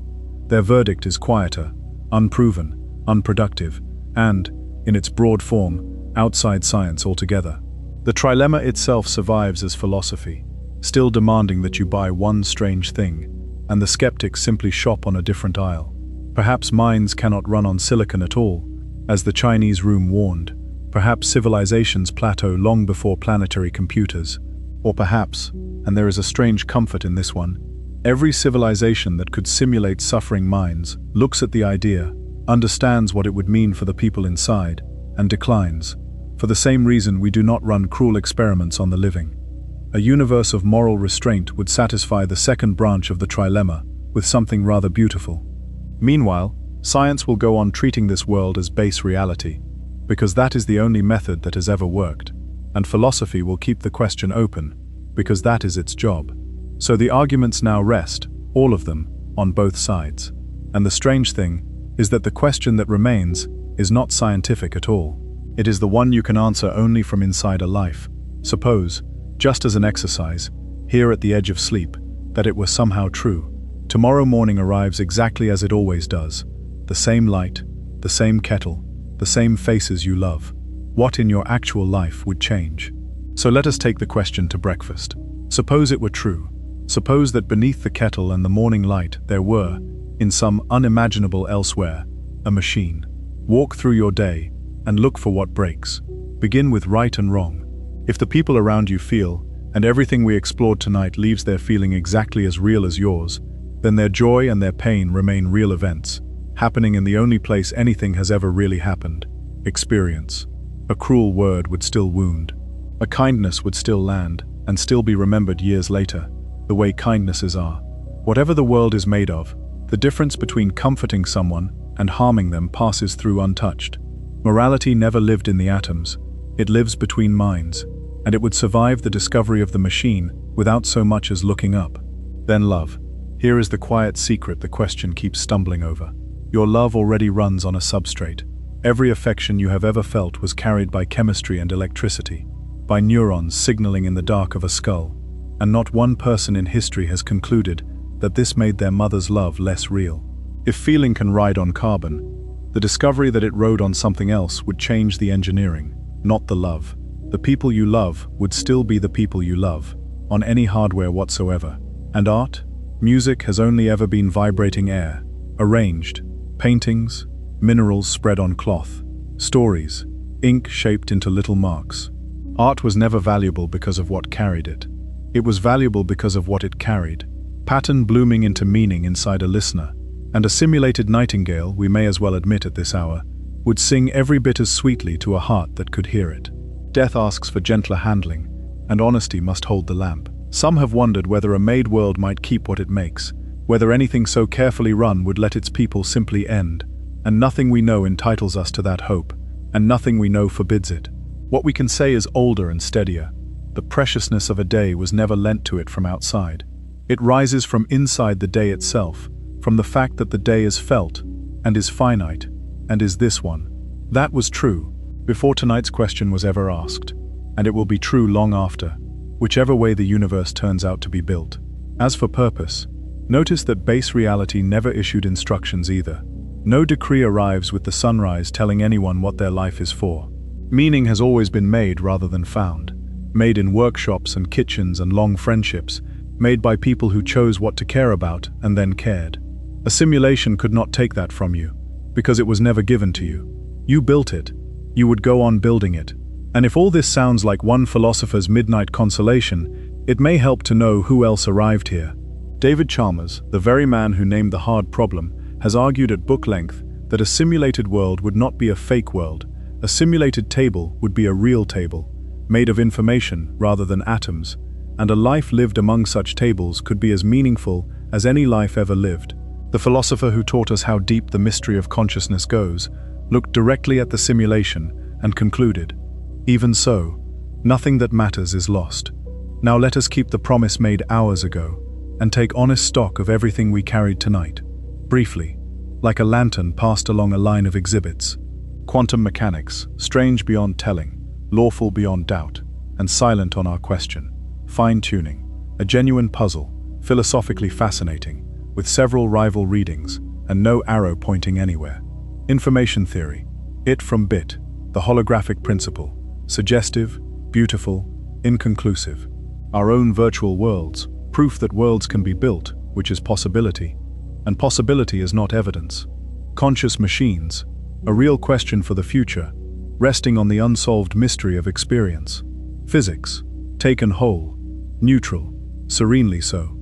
Their verdict is quieter, unproven, unproductive, and, in its broad form, outside science altogether. The trilemma itself survives as philosophy, still demanding that you buy one strange thing, and the skeptics simply shop on a different aisle. Perhaps minds cannot run on silicon at all, as the Chinese room warned. Perhaps civilizations plateau long before planetary computers. Or perhaps, and there is a strange comfort in this one, every civilization that could simulate suffering minds looks at the idea, understands what it would mean for the people inside, and declines. For the same reason we do not run cruel experiments on the living. A universe of moral restraint would satisfy the second branch of the trilemma with something rather beautiful. Meanwhile, science will go on treating this world as base reality, because that is the only method that has ever worked, and philosophy will keep the question open, because that is its job. So the arguments now rest, all of them, on both sides. And the strange thing is that the question that remains is not scientific at all. It is the one you can answer only from inside a life. Suppose, just as an exercise, here at the edge of sleep, that it were somehow true. Tomorrow morning arrives exactly as it always does. The same light, the same kettle, the same faces you love. What in your actual life would change? So let us take the question to breakfast. Suppose it were true. Suppose that beneath the kettle and the morning light there were, in some unimaginable elsewhere, a machine. Walk through your day and look for what breaks. Begin with right and wrong. If the people around you feel, and everything we explored tonight leaves their feeling exactly as real as yours, then their joy and their pain remain real events, happening in the only place anything has ever really happened: experience. A cruel word would still wound. A kindness would still land, and still be remembered years later, the way kindnesses are. Whatever the world is made of, the difference between comforting someone and harming them passes through untouched. Morality never lived in the atoms. It lives between minds, and it would survive the discovery of the machine without so much as looking up. Then love. Here is the quiet secret the question keeps stumbling over. Your love already runs on a substrate. Every affection you have ever felt was carried by chemistry and electricity, by neurons signaling in the dark of a skull, and not one person in history has concluded that this made their mother's love less real. If feeling can ride on carbon, the discovery that it rode on something else would change the engineering, not the love. The people you love would still be the people you love, on any hardware whatsoever. And art? Music has only ever been vibrating air, arranged, paintings, minerals spread on cloth, stories, ink shaped into little marks. Art was never valuable because of what carried it. It was valuable because of what it carried, pattern blooming into meaning inside a listener, and a simulated nightingale, we may as well admit at this hour, would sing every bit as sweetly to a heart that could hear it. Death asks for gentler handling, and honesty must hold the lamp. Some have wondered whether a made world might keep what it makes, whether anything so carefully run would let its people simply end, and nothing we know entitles us to that hope, and nothing we know forbids it. What we can say is older and steadier. The preciousness of a day was never lent to it from outside. It rises from inside the day itself, from the fact that the day is felt, and is finite, and is this one. That was true, before tonight's question was ever asked, and it will be true long after, whichever way the universe turns out to be built. As for purpose, notice that base reality never issued instructions either. No decree arrives with the sunrise telling anyone what their life is for. Meaning has always been made rather than found, made in workshops and kitchens and long friendships, made by people who chose what to care about and then cared. A simulation could not take that from you, because it was never given to you. You built it. You would go on building it. And if all this sounds like one philosopher's midnight consolation, it may help to know who else arrived here. David Chalmers, the very man who named the hard problem, has argued at book length that a simulated world would not be a fake world. A simulated table would be a real table, made of information rather than atoms, and a life lived among such tables could be as meaningful as any life ever lived. The philosopher who taught us how deep the mystery of consciousness goes looked directly at the simulation and concluded, "Even so, nothing that matters is lost. Now let us keep the promise made hours ago and take honest stock of everything we carried tonight." Briefly, like a lantern passed along a line of exhibits. Quantum mechanics, strange beyond telling, lawful beyond doubt, and silent on our question. Fine-tuning, a genuine puzzle, philosophically fascinating, with several rival readings, and no arrow pointing anywhere. Information theory, it from bit, the holographic principle, suggestive, beautiful, inconclusive. Our own virtual worlds, proof that worlds can be built, which is possibility, and possibility is not evidence. Conscious machines, a real question for the future, resting on the unsolved mystery of experience. Physics, taken whole, neutral, serenely so.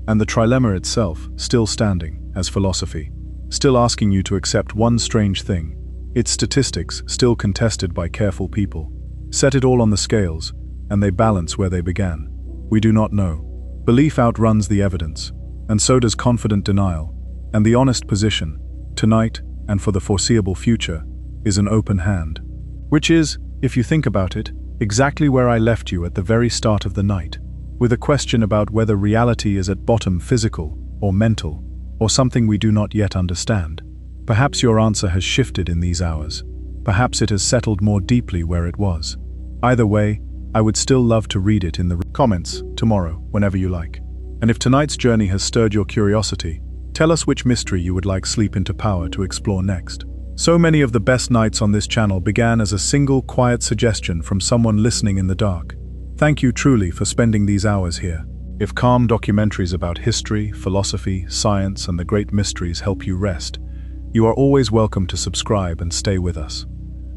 And the trilemma itself, still standing, as philosophy, still asking you to accept one strange thing, its statistics still contested by careful people. Set it all on the scales, and they balance where they began. We do not know. Belief outruns the evidence, and so does confident denial, and the honest position, tonight and for the foreseeable future, is an open hand. Which is, if you think about it, exactly where I left you at the very start of the night, with a question about whether reality is at bottom physical or mental, or something we do not yet understand. Perhaps your answer has shifted in these hours. Perhaps it has settled more deeply where it was. Either way, I would still love to read it in the comments tomorrow, whenever you like. And if tonight's journey has stirred your curiosity, tell us which mystery you would like Sleep into Power to explore next. So many of the best nights on this channel began as a single quiet suggestion from someone listening in the dark. Thank you truly for spending these hours here. If calm documentaries about history, philosophy, science, and the great mysteries help you rest, you are always welcome to subscribe and stay with us.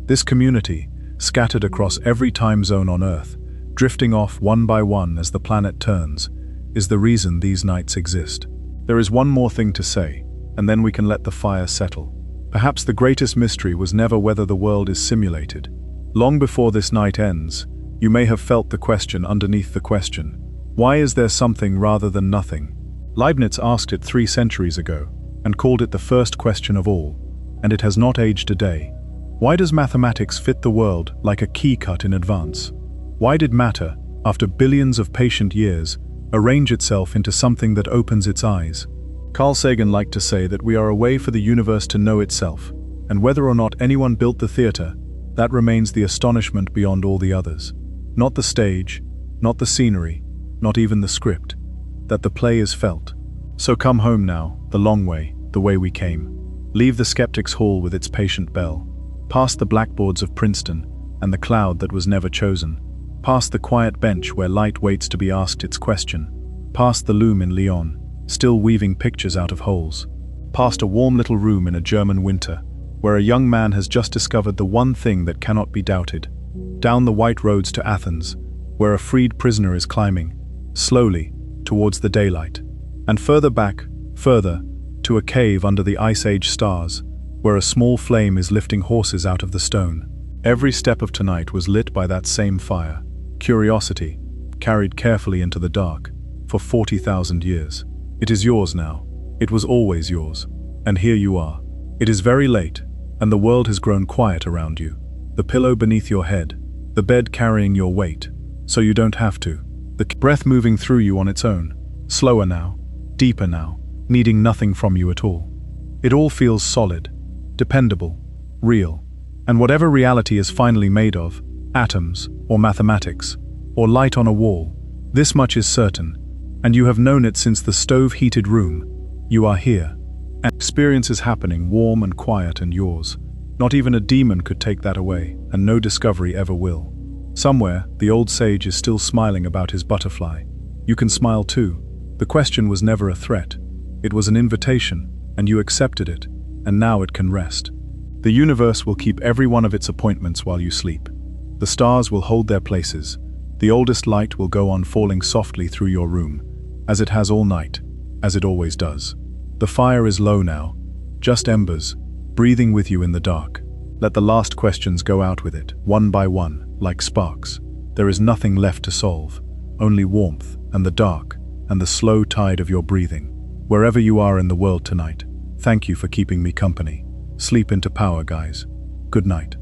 This community, scattered across every time zone on Earth, drifting off one by one as the planet turns, is the reason these nights exist. There is one more thing to say, and then we can let the fire settle. Perhaps the greatest mystery was never whether the world is simulated. Long before this night ends, you may have felt the question underneath the question. Why is there something rather than nothing? Leibniz asked it 3 centuries ago, and called it the first question of all, and it has not aged a day. Why does mathematics fit the world like a key cut in advance? Why did matter, after billions of patient years, arrange itself into something that opens its eyes? Carl Sagan liked to say that we are a way for the universe to know itself, and whether or not anyone built the theater, that remains the astonishment beyond all the others. Not the stage, not the scenery, not even the script, that the play is felt. So come home now, the long way, the way we came. Leave the skeptic's hall with its patient bell. Past the blackboards of Princeton and the cloud that was never chosen. Past the quiet bench where light waits to be asked its question. Past the loom in Lyon, still weaving pictures out of holes. Past a warm little room in a German winter, where a young man has just discovered the one thing that cannot be doubted. Down the white roads to Athens, where a freed prisoner is climbing, slowly, towards the daylight. And further back, further, to a cave under the Ice Age stars, where a small flame is lifting horses out of the stone. Every step of tonight was lit by that same fire, curiosity, carried carefully into the dark, for 40,000 years. It is yours now. It was always yours. And here you are. It is very late, and the world has grown quiet around you. The pillow beneath your head, the bed carrying your weight, so you don't have to. The breath moving through you on its own, slower now, deeper now, needing nothing from you at all. It all feels solid, dependable, real. And whatever reality is finally made of, atoms, or mathematics, or light on a wall, this much is certain, and you have known it since the stove-heated room. You are here. An experience is happening, warm and quiet and yours. Not even a demon could take that away, and no discovery ever will. Somewhere, the old sage is still smiling about his butterfly. You can smile too. The question was never a threat. It was an invitation, and you accepted it, and now it can rest. The universe will keep every one of its appointments while you sleep. The stars will hold their places. The oldest light will go on falling softly through your room, as it has all night, as it always does. The fire is low now, just embers, breathing with you in the dark. Let the last questions go out with it, one by one, like sparks. There is nothing left to solve, only warmth and the dark and the slow tide of your breathing. Wherever you are in the world tonight, thank you for keeping me company. Sleep into power, guys. Good night.